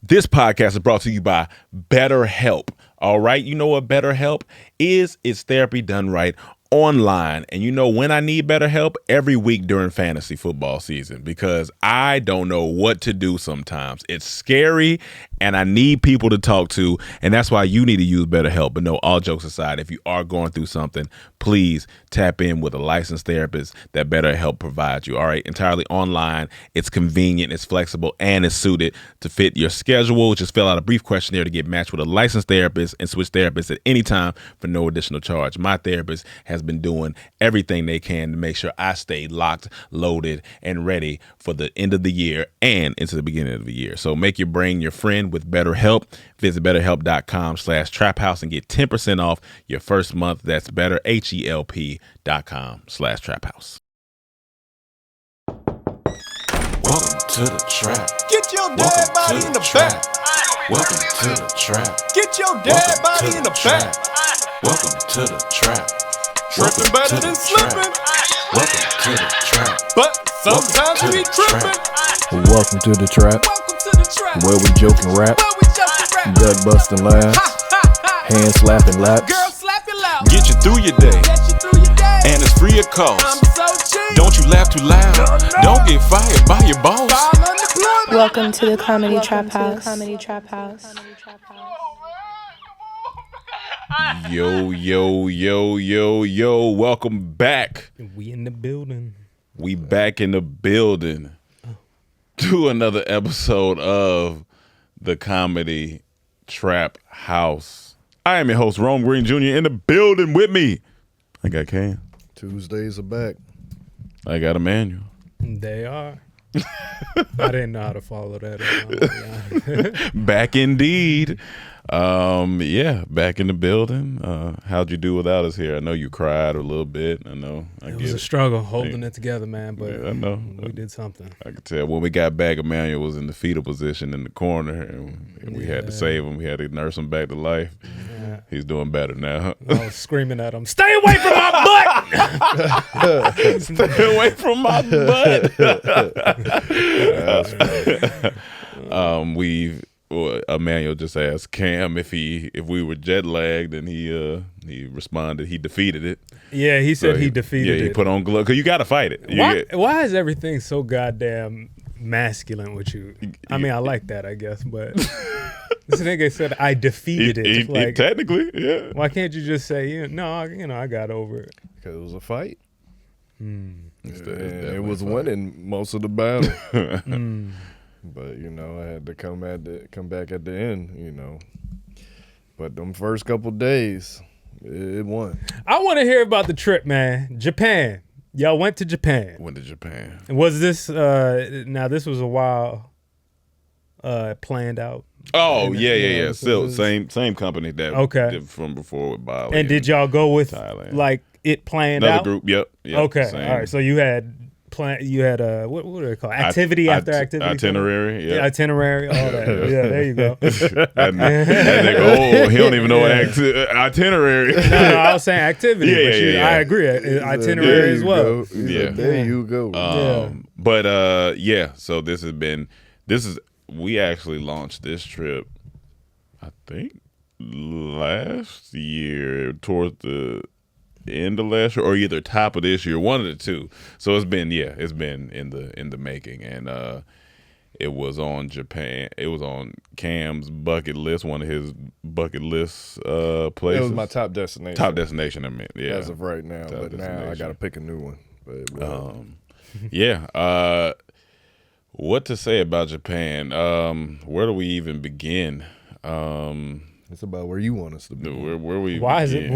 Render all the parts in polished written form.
This podcast is brought to you by BetterHelp. All right, you know what BetterHelp is? It's therapy done right online. And you know when I need BetterHelp? Every week during fantasy football season, because I don't know what to do sometimes. It's scary and I need people to talk to, and that's why you need to use BetterHelp. But no, all jokes aside, if you are going through something, please tap in with a licensed therapist that BetterHelp provides you. All right, entirely online. It's convenient, it's flexible, and it's suited to fit your schedule. Just fill out a brief questionnaire to get matched with a licensed therapist and switch therapists at any time for no additional charge. My therapist has been doing everything they can to make sure I stay locked, loaded, and ready for the end of the year and into the beginning of the year. So make your brain your friend with BetterHelp. Visit betterhelp.com/traphouse and get 10% off your first month. That's betterhelp.com/traphouse. Welcome to the trap. Get your dead body in the back. Welcome to the trap. Get your dead body in the back. Welcome to the trap. Tripping better than slipping. Welcome to the trap. But sometimes we tripping. Welcome to the trap, Welcome to the trap. where we joke and rap, Where we just rap. gut busting laughs, hand slapping laps. Girl, slap your loud. Get you through your day, Get you through your day. and it's free of I'm cost. so cheap. Don't you laugh too loud. Don't get fired by your boss. File unemployment. Welcome to the Comedy Trap House. Yo, yo, yo, yo, yo. Welcome back. We in the building. We back in the building to another episode of the Comedy Trap House. I am your host, Rome Green Jr. In the building with me. I got Cam. Tuesdays are back. I got Emmanuel. They are. I didn't know how to follow that. Back indeed. Yeah, back in the building. How'd you do without us here? I know you cried a little bit. I know. It was a struggle holding it together, man, but Yeah, I know. we did something. I could tell when we got back, Emmanuel was in the fetal position in the corner, and we had to save him. We had to nurse him back to life. Yeah. He's doing better now. I was screaming at him, "Stay away from my butt!" Stay away from my butt. Emmanuel just asked Cam if we were jet lagged, and he responded he defeated it. Yeah, he said So he defeated it. Yeah, he put on gloves because you got to fight it. Why is everything so goddamn masculine with you? I mean, I like that, I guess, but this nigga said I defeated it. Like, technically, yeah. why can't you just say, I got over it? Because it was a fight. It's It was winning most of the battle. Mm. But, I had to come back at the end, But them first couple days, it won. I want to hear about the trip, man. Japan. Y'all went to Japan. Went to Japan. Was this now this was a while planned out? Oh, And, yeah. this Still was- same company that Okay. did from before with Bali. And did y'all go with Thailand. like it planned Another out? group? Yep. Okay. Same. All right. So you had what do they call it? Activity after activity? Itinerary. Yeah. Itinerary. All that. Yeah. There you go. And nigga, he don't even know what itinerary. No, I was saying activity. Yeah, but yeah. I agree. Itinerary as well. Yeah. There you go. But so we actually launched this trip, I think last year, towards the end of last year, or either top of this year, one of the two. So it's been in the making, and it was on Japan. It was on Cam's bucket list, one of his bucket list places. It was my top destination. Top destination, I meant. Yeah. As of right now. Top But now I destination. got to pick a new one. But Yeah. What to say about Japan? Where do we even begin? it's about where you want us to be. Where we? Why is it? begin?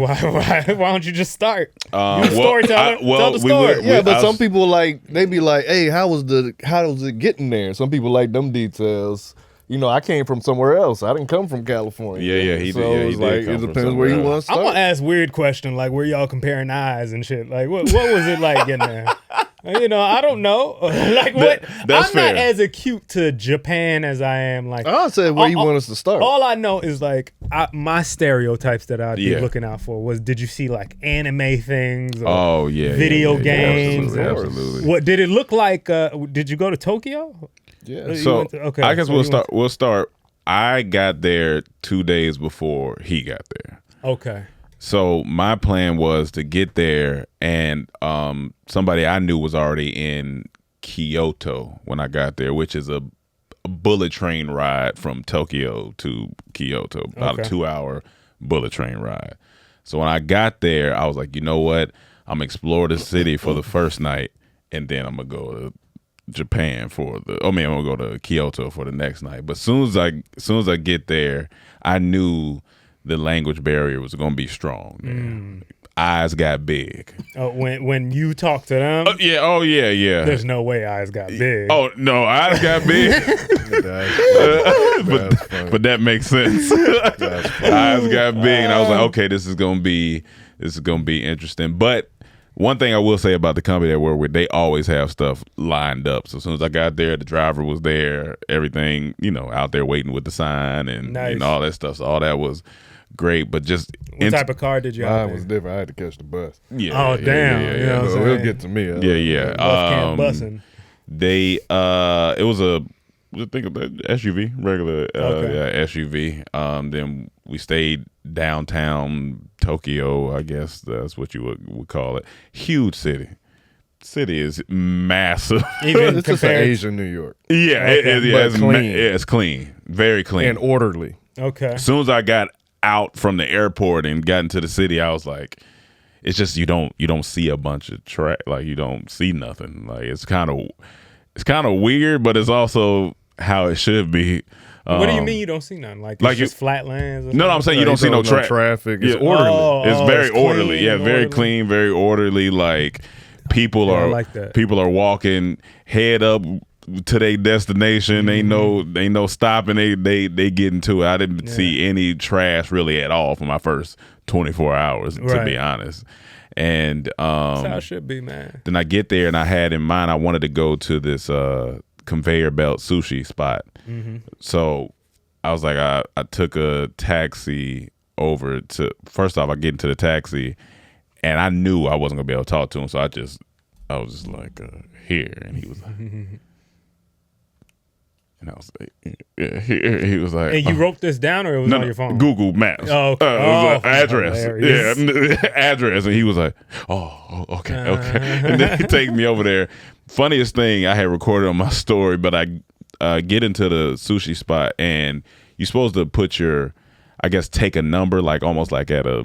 Why don't you just start? You Well, the storyteller. Tell the story. Yeah, but some people they be like, hey, how was it getting there? Some people like them details. I came from somewhere else. I didn't come from California. Yeah, he so did. Yeah, he it's did like come it from depends where you somewhere want to I'm start. gonna ask weird question like where y'all comparing eyes and shit. Like what was it like getting there? I don't know. Like what? That's I'm fair. not as acute to Japan as I am. Like I'll say where you want us to start. all I know is like my stereotypes that I'd Yeah. be looking out for was did you see like anime things? Or Oh yeah. Video yeah, games. Yeah, absolutely. What did it look like? Did you go to Tokyo? Yeah. You So went to- okay, I guess so we'll you went start. We'll start. I got there 2 days before he got there. Okay. So my plan was to get there, and somebody I knew was already in Kyoto when I got there, which is a bullet train ride from Tokyo to Kyoto, about a 2-hour bullet train ride. So when I got there, I was like, you know what? I'm gonna explore the city for the first night, and then I'm gonna go to Japan I'm gonna go to Kyoto for the next night. But soon as I get there, I knew the language barrier was gonna be strong. Eyes got big. Oh, when you talk to them, yeah. there's no way eyes got big. Oh no, eyes got big. But that makes sense. Eyes got big, and I was like, okay, this is gonna be interesting. But one thing I will say about the company that we're with, they always have stuff lined up. So as soon as I got there, the driver was there, everything, out there waiting with the sign and all that stuff. So all that was great. But just what type of car did you have? Mine was different. I had to catch the bus. Yeah. Oh damn. Yeah. You know what I'm So it'll saying? get to me. Yeah. Bussing. It was a think of that SUV, regular SUV. Then we stayed downtown Tokyo, I guess that's what you would call it. Huge city. City is massive. Even It's just an Asian New York. Yeah, it's clean. It's clean, very clean, And orderly. Okay. As soon as I got out from the airport and got into the city, I was like, it's just you don't see a bunch of track, like you don't see nothing. Like it's kind of weird, but it's also how it should be. What do you mean you don't see nothing? Like it's just flat lands? Or No, I'm saying you don't see no traffic. It's Yeah. orderly. It's very it's clean orderly. Yeah, and very orderly. clean, very orderly. Like people I are like that. people are walking head up to their destination. Ain't no stopping. They get into it. I didn't see any trash really at all for my first 24 hours, to be honest. And That's how it should be, man. then I get there and I had in mind I wanted to go to this conveyor belt sushi spot. So I was like, I took a taxi over to. First off, I get into the taxi, and I knew I wasn't gonna be able to talk to him. So I was just like, here, and he was like, and I was like, yeah, here. He was like, And you wrote this down, or it was on your phone? Google Maps. Oh, okay. It was an address. Hilarious. Yeah, address. And he was like, okay. And then he take me over there. Funniest thing I had recorded on my story, but I get into the sushi spot, and you're supposed to put take a number, like almost like at a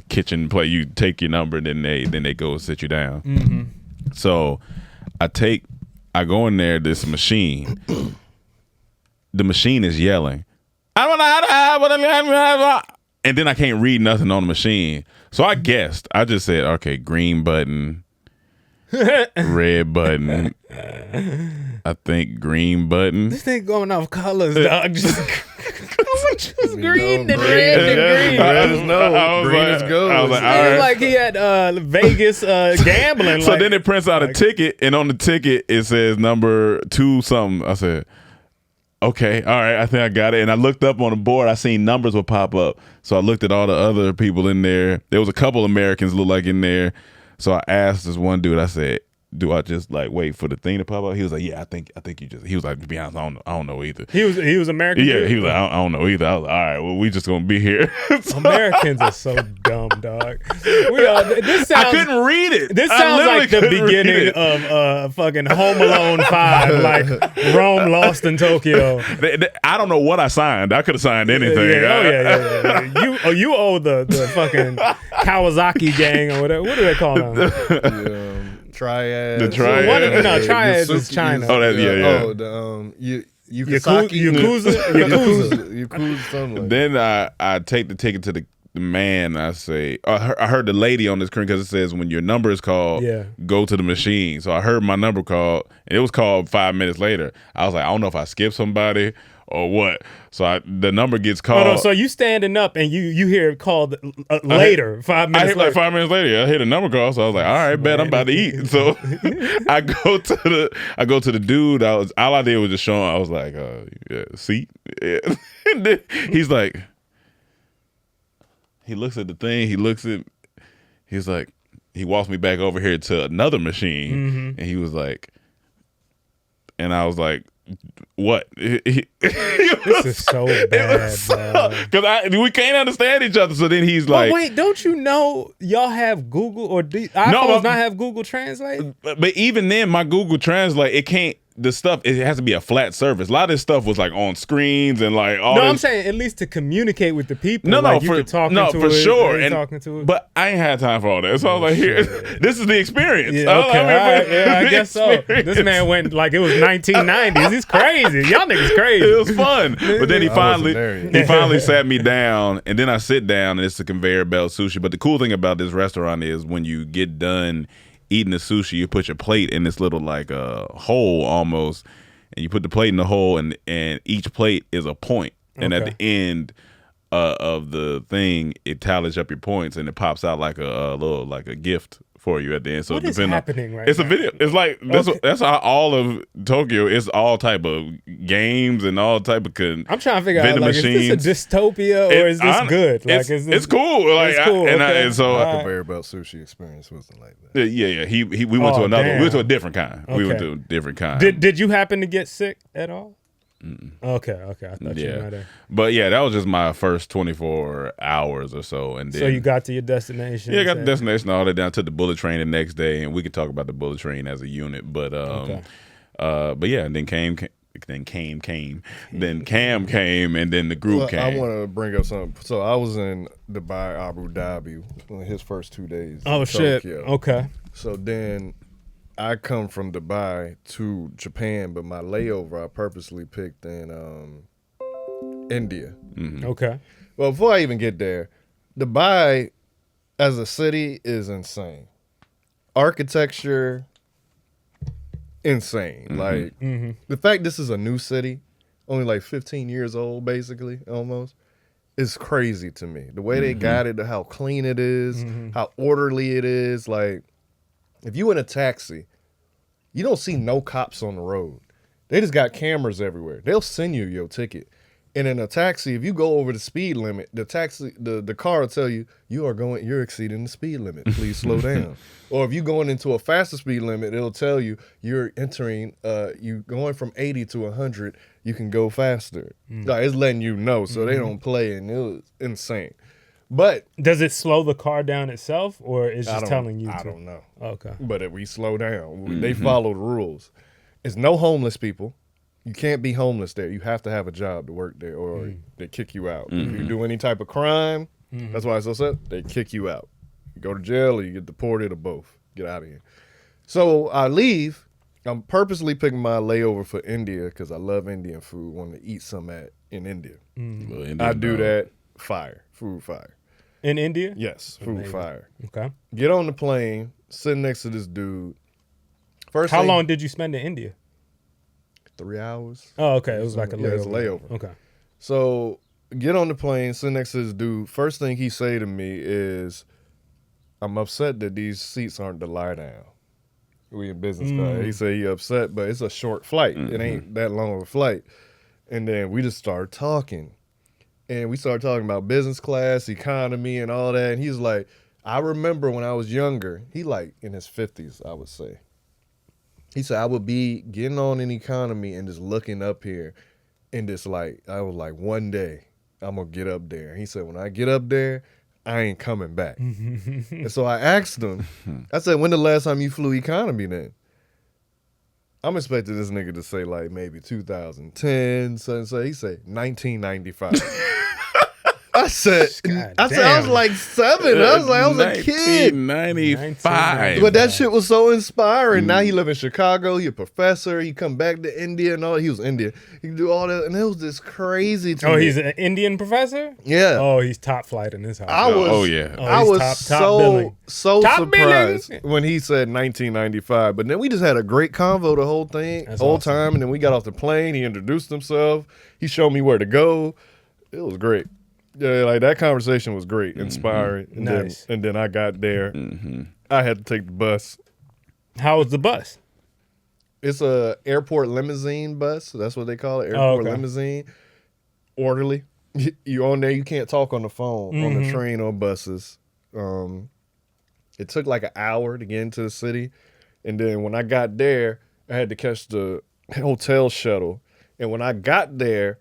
kitchen play. You take your number, and then they go sit you down. So I go in there, this machine. The machine is yelling, and then I can't read nothing on the machine. So I guessed. I just said, okay, green button, red button. I think green button. This thing going off colors, dog. Just green and green red and green. Red is no. I was Green like- is gold. I was like, It all was right. like he had Vegas gambling. So like, then it prints out a ticket, and on the ticket it says number 2 something. I said, okay, all right, I think I got it. And I looked up on the board, I seen numbers would pop up. So I looked at all the other people in there. There was a couple Americans look like in there. So I asked this one dude, I said, do I just like wait for the thing to pop up? He was like, yeah, I think you just. He was like, to be honest, I don't know either. he was American. Yeah, dude? he was like, I don't know either. I was like, all right, well, we just gonna be here. So Americans are so dumb, dog. This sounds. I couldn't read it. This I sounds literally like the couldn't read beginning it. of fucking Home Alone 5, like Rome lost in Tokyo. I don't know what I signed. I could have signed anything. Yeah. You owe the fucking Kawasaki gang or whatever. What do they call them? Triad. The Triad. Triads is China. Oh, that yeah. Oh, the Yakuza, Yakuza, something like that. Then I take the ticket to the man. I say, I heard the lady on the screen because it says when your number is called, go to the machine. So I heard my number called, and it was called 5 minutes later. I was like, I don't know if I skipped somebody or what. So the number gets called. Hold on, so you standing up and you hear it called later, 5 minutes I hit later. like 5 minutes later. I hit a number call, so I was like, all right, bet I'm about to eat. So I go to the dude. All I did was just show him. I was like, seat. Yeah. And then he's like, he looks at the thing. He's like, he walks me back over here to another machine, and he was like, and I was like, What? This is so bad, bro. Because we can't understand each other. So then he's like, But wait, don't you know y'all have Google or iPhones not have Google Translate? but even then, my Google Translate, it can't. The stuff, it has to be a flat surface. A lot of this stuff was like on screens and like all. No, this. I'm saying at least to communicate with the people. No, like you for could talk no, into for it, sure. and And talking to it. but I ain't had time for all that. So I was like, here, this is the experience. Yeah, okay, all right, yeah, I the guess so. This man went like it was 1990s. He's crazy. Y'all niggas crazy. It was fun. But then he wasn't there yet. finally sat me down, and then I sit down, and it's a conveyor belt sushi. But the cool thing about this restaurant is when you get done eating the sushi, you put your plate in this little like hole almost, and you put the plate in the hole, and each plate is a point. And at the end of the thing, it tallies up your points, and it pops out like a little like a gift for you at the end. So What is depending happening on, right it's now? a video. It's like that's how all of Tokyo. It's all type of games and all type of. I'm trying to figure out vending like, is machines. this a dystopia or is this good? Like, is this, it's cool. Like, it's cool. and so All right. Conveyor belt sushi experience wasn't like that. yeah. We went to another. damn. We went to a different kind. We went Okay. to a different kind. Did you happen to get sick at all? Okay. I thought you might have. But yeah, that was just my first 24 hours or so, and then So you got to your destination. I got the and said- destination all the way down. Took the bullet train the next day, and we could talk about the bullet train as a unit. But but yeah, and then Cam came, and then the group Well, came. I want to bring up something. So I was in Dubai, Abu Dhabi, on his first 2 days. Oh in shit. Tokyo. Okay. So then I come from Dubai to Japan, but my layover I purposely picked in India. Okay. Well, before I even get there, Dubai as a city is insane. Architecture, insane. Like the fact this is a new city, only like 15 years old, basically, almost, is crazy to me. The way they got it, how clean it is, how orderly it is. Like, if you in a taxi, you don't see no cops on the road. They just got cameras everywhere. They'll send you your ticket. And in a taxi, if you go over the speed limit, the car will tell you you're exceeding the speed limit. Please slow down. Or if you're going into a faster speed limit, it'll tell you you're entering. You going from 80 to 100. You can go faster. Like, it's letting you know, so they don't play, and it was insane. But Does it slow the car down itself, or is just telling you? I to? don't know. Okay. But if we slow down, they follow the rules. It's no homeless people. You can't be homeless there. You have to have a job to work there, or they kick you out. If you do any type of crime, that's why it's so sad. They kick you out. You go to jail, or you get deported, or both. Get out of here. So I leave. I'm purposely picking my layover for India because I love Indian food. Want to eat some in India. I do that. Food fire. In India? Yes, food Amazing. fire. Okay. Get on the plane, sit next to this dude. First How thing- long did you spend in India? 3 hours. Oh, okay. It was like a Yeah, layover. it's a layover. Okay. So get on the plane, sit next to this dude. First thing he say to me is, "I'm upset that these seats aren't the lie down. We in business class." He said he upset, but it's a short flight. It ain't that long of a flight. And then we just started talking. And we started talking about business class, economy, and all that. And he's like, I remember when I was younger, he like in his 50s, I would say. He said, I would be getting on in economy and just looking up here. And just like, I was like, one day I'm going to get up there. He said, when I get up there, I ain't coming back. And so I asked him, I said, when the last time you flew economy then? I'm expecting this nigga to say like maybe 2010. So he said 1995. I said, I was like 7. I was a kid. 1995. But that shit was so inspiring. Now he live in Chicago. He a professor. He come back to India and all. He was Indian. He can do all that, and it was just crazy to me. Oh, he's an Indian professor? Yeah. Oh, he's top flight in this house. I was. Oh, yeah. Oh, I he's was top billing. so Top surprised billing. when he said 1995. But then we just had a great convo the whole thing, That's whole awesome. time. And then we got off the plane. He introduced himself. He showed me where to go. It was great. Yeah, like that conversation was great, inspiring. And Nice. then I got there. I had to take the bus. How was the bus? It's a airport limousine bus. That's what they call it. Airport okay. limousine. Orderly. You on there, you can't talk on the phone on the train or buses. It took like an hour to get into the city. And then when I got there, I had to catch the hotel shuttle. And when I got there,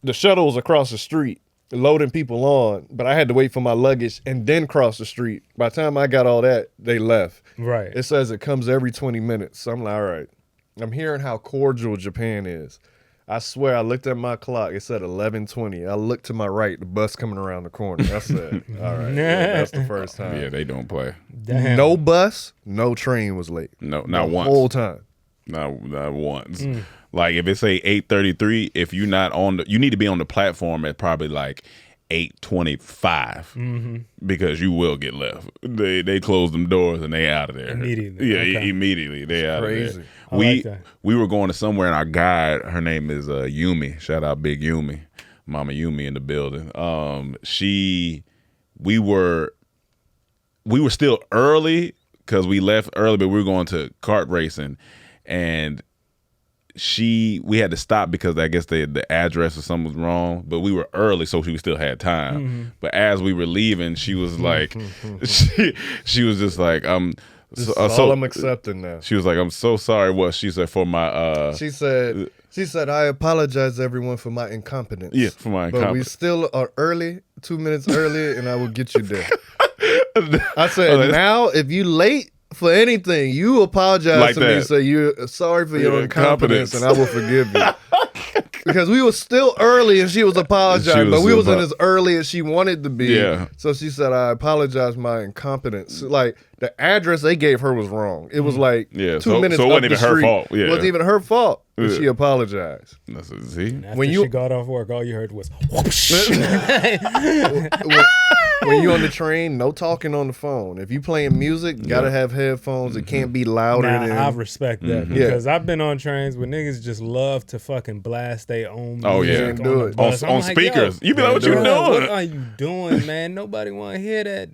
the shuttle was across the street, loading people on, but I had to wait for my luggage and then cross the street. By the time I got all that, they left. Right. It says it comes every 20 minutes. So I'm like, all right. I'm hearing how cordial Japan is. I swear, I looked at my clock. It said 11:20. I looked to my right, the bus coming around the corner. I said, all right, that's the first time. Yeah, they don't play. Damn. No bus, no train was late. No, not the once. whole time. Not once. Like if it say 8:33, if you're not on you need to be on the platform at probably like 8:25 because you will get left. They close them doors and they out of there Immediately. Yeah, Okay. Immediately they out crazy. of there. I like that. We were going to somewhere and our guide, her name is Yumi. Shout out Big Yumi, Mama Yumi in the building. We were still early because we left early, but we were going to kart racing, and we had to stop because I guess the address or something was wrong, but we were early, so we still had time. But as we were leaving, she was like, she was just like, This is all I'm accepting now. She was like, I'm so sorry. What she said for my She said, I apologize everyone for my incompetence. Yeah, for my But we incompetence. still are early, 2 minutes early, and I will get you there. I said, now if you late for anything, you apologize Like to me, that. say you're sorry for your Your incompetence, incompetence. and I will forgive you. Because we were still early and she was apologizing, but we wasn't as early as she wanted to be. Yeah. So she said, I apologize my incompetence. Like the address they gave her was wrong. It was like 2 minutes so it up wasn't the even her street. fault. Yeah. It wasn't even her fault. But Yeah. she apologized. That's a Z. After When you- she got off work, all you heard was whoosh. When you on the train, no talking on the phone. If you playing music, you gotta have headphones. It can't be louder Now, than I respect that because I've been on trains where niggas just love to fucking blast their own music Oh, yeah. on Do the it. bus. On I'm like, speakers. yo, You be like, what you bro, doing? What are you doing, man? Nobody want to hear that.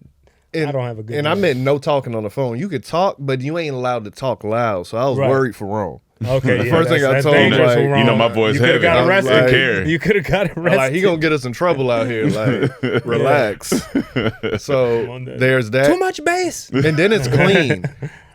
I don't have a good And I day. meant no talking on the phone. You could talk, but you ain't allowed to talk loud. So I was Right. worried for Rome. Okay, The yeah, first thing I that's told him, dangerous like, for you wrong. know my voice You could have heavy. got I'm arrested. like- care. You could have got arrested. Like he gonna get us in trouble out here. Like relax. So on that. there's that. Too much bass. And then it's clean.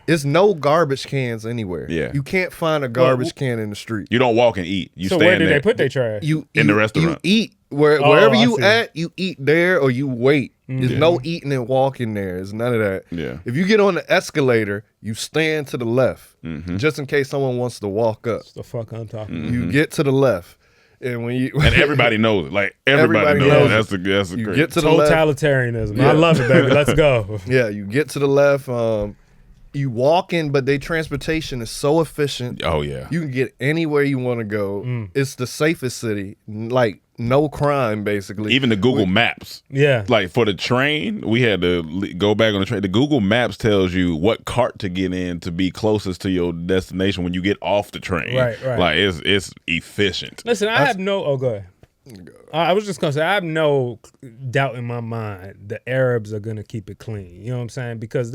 It's no garbage cans anywhere. Yeah. You can't find a garbage can in the street. You don't walk and eat. You So stand where did there. they put their trash? You In the you- restaurant. You eat Oh, wherever I you see. at. You eat there or you wait. There's Yeah. no eating and walking there. There's none of that. Yeah. If you get on the escalator, you stand to the left, just in case someone wants to walk up. That's the fuck I'm talking You get to the left, and when you And everybody knows it. Like everybody, Everybody knows. knows it. That's the you great. get to the about. left. Totalitarianism. Yeah. I love it, baby. Let's go. Yeah, you get to the left. You walk in, but their transportation is so efficient. Oh yeah. You can get anywhere you want to go. It's the safest city. Like no crime, basically. Even the Google Maps. Yeah. Like for the train, we had to go back on the train. The Google Maps tells you what cart to get in to be closest to your destination when you get off the train. Right. Like it's efficient. Listen, I have no. Oh, go ahead. I was just gonna say I have no doubt in my mind the Arabs are gonna keep it clean. You know what I'm saying? Because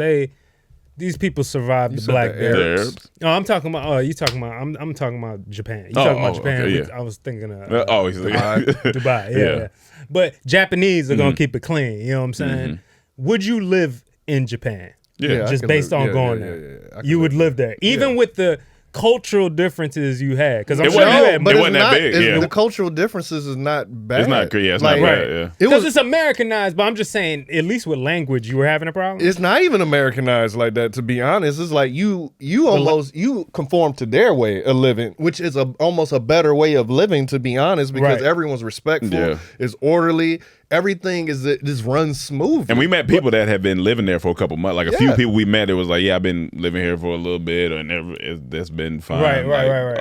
these people survived the said Black the Death. Arabs? No, I'm talking about. You talking about? I'm talking about Japan. You talking about Japan? okay, with- yeah. I was thinking of He's like, Dubai. Yeah, Yeah. yeah. But Japanese are gonna keep it clean. You know what I'm saying? Would you live in Japan? Yeah, I just can based live- on yeah, going yeah, there. yeah, yeah. I can You would live live there, even with the cultural differences you had. Because I'm It sure wasn't- you it had. but wasn't it's that not, big, it's- yeah. The cultural differences is not bad. It's not yeah, it's not Like, bad, yeah. It Because was. it's Americanized, but I'm just saying, at least with language, you were having a problem. It's not even Americanized like that. To be honest, it's like you almost you conform to their way of living, which is almost a better way of living. To be honest, because Right. everyone's respectful, Yeah. is orderly. Everything is it just runs smooth. And we met people that had been living there for a couple months. Like a few Yeah. people we met, it was like, yeah, I've been living here for a little bit, and that's been fine. Right. Like,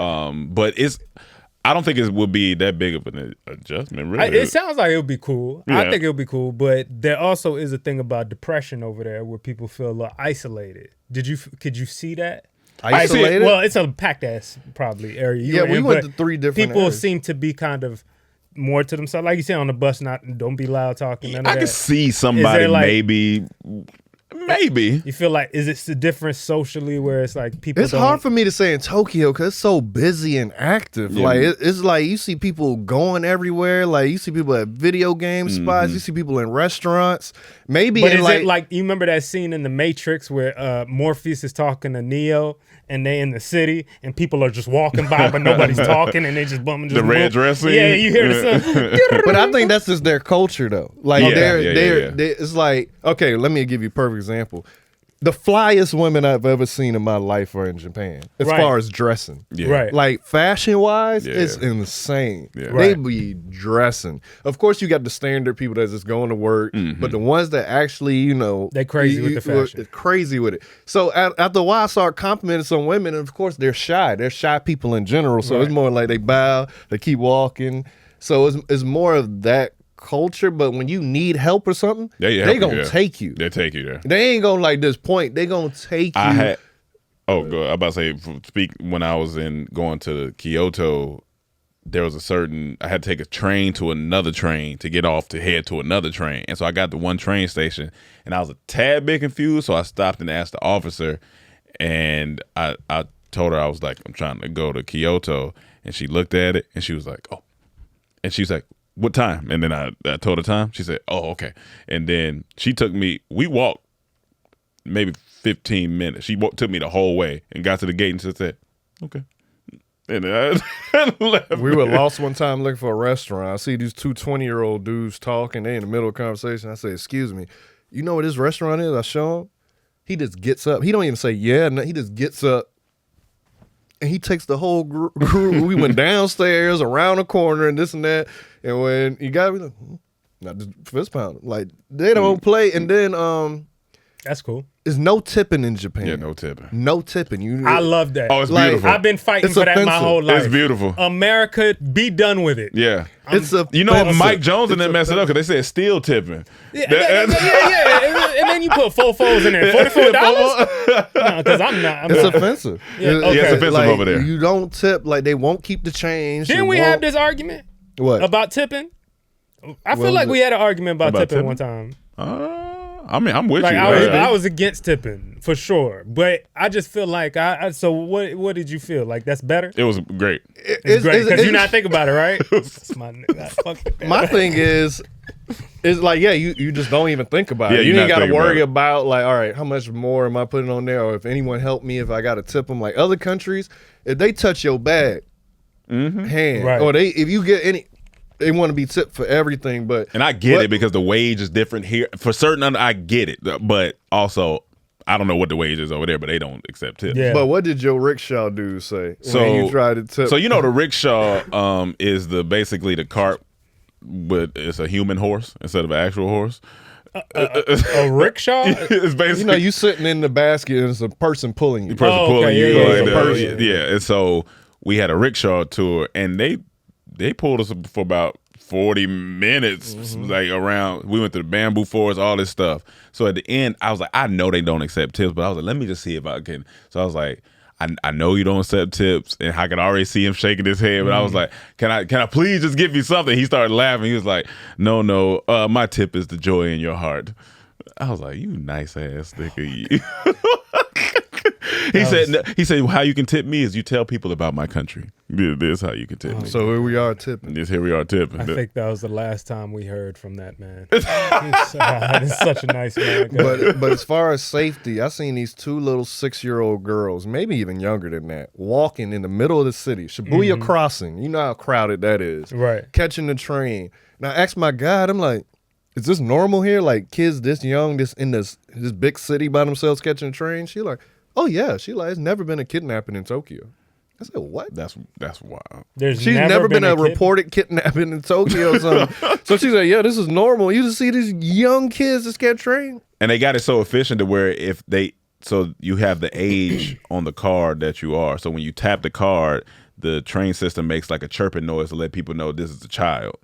but I don't think it would be that big of an adjustment, really. It sounds like it would be cool. I Yeah. think it would be cool, but there also is a thing about depression over there where people feel a little isolated. Could you see that? Isolated? Well, it's a packed ass probably area. you Yeah, were we in, went but to 3 different People areas. seem to be kind of more to themselves, like you said on the bus. Don't be loud talking. None of I that. could see somebody like- maybe Maybe. You feel like, is it the difference socially where it's like people It's hard for me to say in Tokyo because it's so busy and active. Yeah. Like it's like you see people going everywhere. Like you see people at video game spots. You see people in restaurants. Maybe, But in is like, it like, you remember that scene in The Matrix where Morpheus is talking to Neo and they in the city and people are just walking by but nobody's talking and they just bumming The red dress scene? Yeah, you hear the sound. But I think that's just their culture, though. Like Yeah, they're yeah. it's like, okay, let me give you a perfect example. The flyest women I've ever seen in my life are in Japan, as Right. far as dressing. Yeah. Right. Like fashion wise, Yeah. it's insane. Yeah. They Right. be dressing. Of course, you got the standard people that's just going to work, but the ones that actually, you know, They crazy with the fashion. crazy with it. So after a while, I start complimenting some women, and of course, they're shy. They're shy people in general. So it's Right. more like they bow, they keep walking. So it's more of that culture. But when you need help or something, They they help you, gonna yeah. take you. They take you there. They ain't gonna like this point. They gonna take you. I had. Oh, go. I about to say. Speak when I was going to Kyoto. There was I had to take a train to another train to get off to head to another train, and so I got to one train station, and I was a tad bit confused. So I stopped and asked the officer, and I told her I was like, I'm trying to go to Kyoto, and she looked at it and she was like, oh, and she's like, what time? And then I told her time. She said, oh, okay. And then she took me, we walked maybe 15 minutes. She took me the whole way and got to the gate and just said, okay. And then I left. We were lost one time looking for a restaurant. I see these two 20-year-old dudes talking. They in the middle of a conversation. I say, excuse me, you know what this restaurant is? I show him. He just gets up. He don't even say yeah. No, he just gets up. And he takes the whole group. We went downstairs, around the corner, and this and that. And when he got me, like, not just fist pound. Like, they don't play. And then That's cool. there's no tipping in Japan. Yeah, no tipping. No tipping. You I love that. Oh, it's Like, beautiful. I've been fighting It's for that my offensive. whole life. It's beautiful. America, be done with it. Yeah. It's a You know, Mike Jones and them messed it up because they said still tipping. Yeah. And then you put $4 in there. $44? No, because I'm not. It's offensive. Yeah, okay. Yeah, it's offensive like, over there. You don't tip. Like, they won't keep the change. Didn't They we won't- have this argument What? about tipping? I feel What like was we had an argument about About tipping tipping? one time. I mean, I'm with Like you. I was against tipping for sure, but I just feel like so what did you feel like? That's better. It was great. It's great because you not think about it, right? My nigga, fuck that. My thing is like, yeah, you just don't even think about Yeah, it. you're You ain't not got to thinking worry about about like, all right, how much more am I putting on there, or if anyone help me if I got to tip them. Like other countries, if they touch your bag, hand, Right. or if you get any, they want to be tipped for everything. But And I get it because the wage is different here. For certain, I get it. But also, I don't know what the wage is over there, but they don't accept tips. Yeah. But what did your rickshaw dude say So when you tried to tip? So you know the rickshaw is basically the cart, but it's a human horse instead of an actual horse. A rickshaw? It's basically you know, you sitting in the basket and it's a person pulling you. person Oh, pulling okay, you. yeah, like yeah, the- yeah, person. yeah. And so we had a rickshaw tour, and they pulled us for about 40 minutes, like around. We went to the bamboo forest, all this stuff. So at the end, I was like, I know they don't accept tips, but I was like, let me just see if I can. So I was like, I know you don't accept tips, and I could already see him shaking his head. But I was like, can I please just give you something? He started laughing. He was like, no, my tip is the joy in your heart. I was like, you nice ass nigga. He said, how you can tip me is you tell people about my country. This is how you can tip me. So here we are tipping. Here we are tipping. I think that was the last time we heard from that man. He's such a nice man. But as far as safety, I seen these two little 6-year-old girls, maybe even younger than that, walking in the middle of the city, Shibuya Crossing. You know how crowded that is. Right. Catching the train. Now I asked my guide, I'm like, is this normal here? Like kids this young, this in this big city by themselves catching a train? She like, oh yeah. She like, it's never been a kidnapping in Tokyo. I said, what? That's wild. There's She's never been a kid- reported kidnapping in Tokyo or something. So she's like, yeah, this is normal. You just see these young kids just get trained. And they got it so efficient to where so you have the age on the card that you are. So when you tap the card, the train system makes like a chirping noise to let people know this is a child.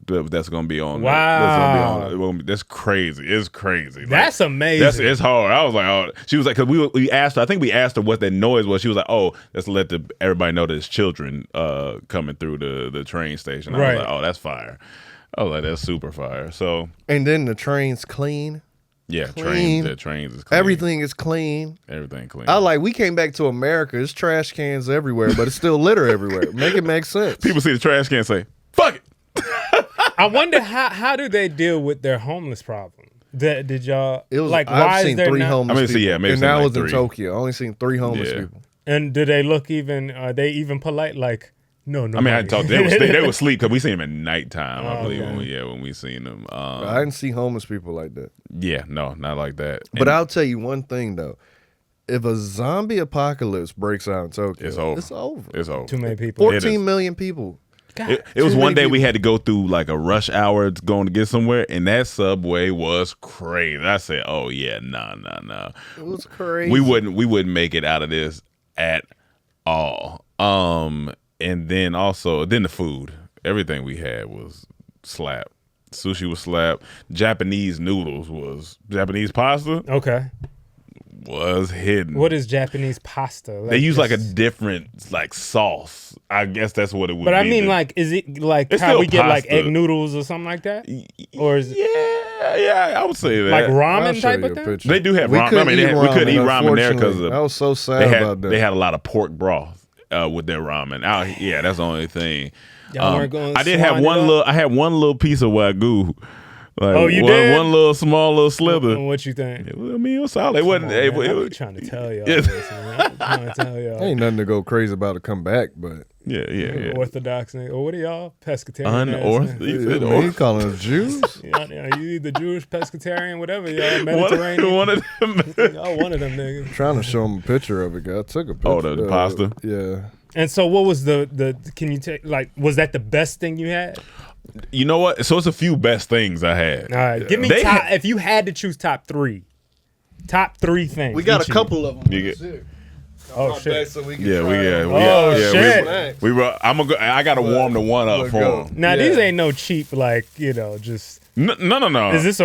That's gonna be on. Wow. That's crazy. It's crazy. That's amazing. It's hard. I was like, oh. She was like, because we asked her. I think we asked her what that noise was. She was like, oh, let's let everybody know that it's children coming through the train station. I Right. was like, oh, that's fire. I was like, that's super fire. So And then the train's clean. Yeah, clean. the trains is clean. Everything is clean. Everything clean. We came back to America. There's trash cans everywhere, but it's still litter everywhere. Make it make sense. People see the trash can and say, fuck it. I wonder how do they deal with their homeless problem? Did y'all It was like I've why seen is there 3 not? homeless maybe people. seen And that like was in 3. Tokyo. I only seen 3 homeless Yeah. people. And do they look even? Are they even polite? Like no. I mean, I talked. They were asleep because we seen them at nighttime. I Oh, believe okay. when we seen them. I didn't see homeless people like that. Yeah, no, not like that. But And I'll tell you one thing though. If a zombie apocalypse breaks out in Tokyo, it's over. It's over. It's over. Too many people. 14 million people. God, It was too one many day we people. had to go through like a rush hour going to get somewhere, and that subway was crazy. I said, "Oh yeah, nah." It was crazy. We wouldn't make it out of this at all. And then the food, everything we had was slap. Sushi was slap. Japanese pasta Okay. was hidden. What is Japanese pasta? They use like a this- different like sauce. I guess that's what it would be. But I mean, like, is it like It's how still we get like pasta. egg noodles or something like that? Or is it yeah, I would say that. like I'll ramen show type you of a thing? picture. They do have We ramen. I couldn't mean, eat we couldn't eat ramen there because unfortunately. I was so sad about that. they had a lot of pork broth with their ramen. Yeah, that's the only thing. Y'all weren't going I did have swine it one up? little. I had one little piece of wagyu. Like, Oh, you did? One little small little slither. What you think? I mean, it was solid. It wasn't. Come on, man. it I was, be trying to tell y'all. Yeah. This, man. I be trying to tell y'all. Ain't nothing to go crazy about to come back, but yeah. Orthodox nigga. Or what are y'all? Pescatarian. Unorthodox. he calling us Jews. Yeah, you either Jewish, pescatarian, whatever. Y'all Mediterranean. One of them. Y'all one of them niggas. Trying to show him a picture of it. I took a picture. Oh, the pasta? Yeah. And so, what was the? Can you take like? Was that the best thing you had? You know what? So it's a few best things I had. All right, give me They top. had- If you had to choose top 3 things. We got each a of couple of them. You get- Shit. Oh shit! So we can Yeah, try them. Oh, yeah, shit. we were. I gotta warm the one up Look, for go. him. Now Yeah. these ain't no cheap like just. No. Is this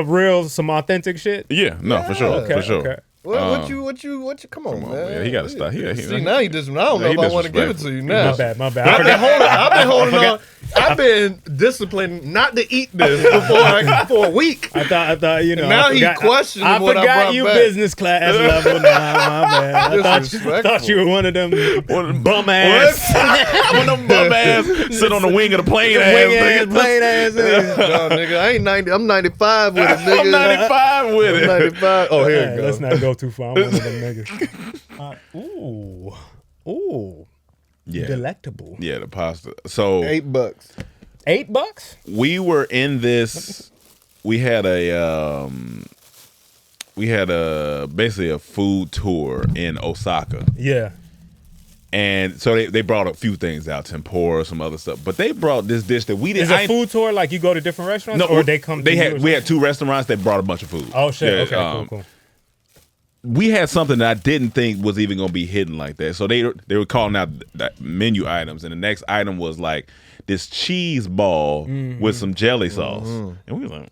some authentic shit? Yeah, no, for sure, Okay, for sure. okay. What you? Come on, man. man. He gotta stop. See, now he just. I don't know he if I want to give it disrespectful. to you now. My bad. I forgot. I've been holding on. I've been disciplined not to eat this for a week. I thought you know. And now I he forgot, questioning I what I forgot brought you back. business class level. Nah, my bad. I Disrespectful. thought you were one of them bum ass, One of them bum ass sit on the wing of the plane. wing ass, Ass, plain ass. nigga. No, nigga, I ain't 90. I'm 95 with it, nigga. I'm 95 with I'm it. 95. Oh, here Hey, it let's goes. not go too far. I'm one of them niggas. Ooh, Yeah, delectable. yeah, the pasta. So $8. $8? we were in this. We had a basically a food tour in Osaka. Yeah. And so they brought a few things out, tempura, some other stuff. But they brought this dish that we didn't. Is it a food tour like you go to different restaurants? No, or they come. They to you had or we had 2 restaurants that brought a bunch of food. Oh shit! Yeah, Okay, cool. We had something that I didn't think was even gonna be hidden like that. So they were calling out that menu items, and the next item was like this cheese ball with some jelly sauce, and we was like,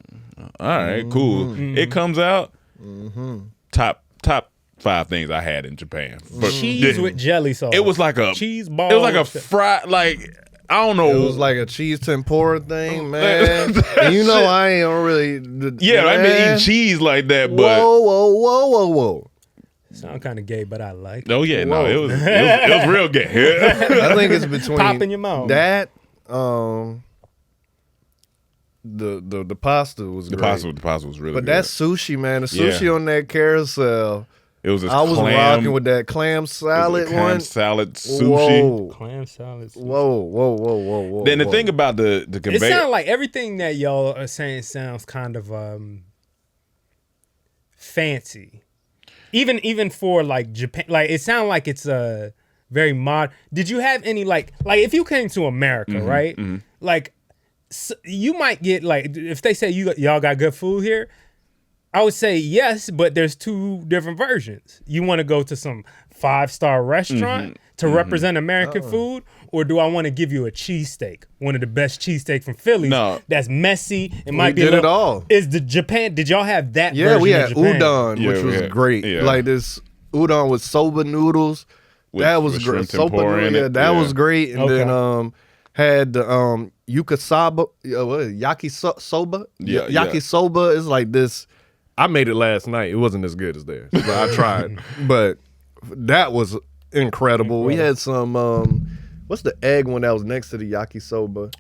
all right, cool. It comes out top 5 things I had in Japan. But Cheese with jelly sauce. it was like a cheese ball. It was like a with- fried I don't know. It was like a cheese tempura thing, man. And you know I ain't really. yeah, I've been eating man. cheese like that, but Whoa. Sound kind of gay, but I like it. oh yeah, no, Whoa. it was real gay. I think it's between Pop in your mouth. that, the pasta was the great. pasta was really But good. that sushi, man, the sushi on that carousel. It was this I was clam, rocking with that clam salad clam one. salad sushi. Whoa. Clam salads. Whoa. Then the thing about the It conveyor, sounds like everything that y'all are saying sounds kind of fancy. Even for like Japan, like it sounds like it's a very mod. Did you have any like if you came to America, right? Like you might get like if they say y'all got good food here, I would say yes, but there's 2 different versions. You want to go to some 5-star restaurant to represent American food, or do I want to give you a cheesesteak, one of the best cheesesteak from Philly? No. That's messy. It might be did a it little, all. Is the Japan? Did y'all have that? Yeah, version we of had Japan? udon, Yeah, which we was had- great. yeah. Like this udon with soba noodles. That was with great. shrimp Soba tempura noodle, in yeah, it. that Yeah. was great. And Okay. then had the yakisoba. What is it? Yakisoba. Yeah, Yakisoba is like this I made it last night. It wasn't as good as theirs, but I tried. But that was incredible. We had some. What's the egg one that was next to the yakisoba?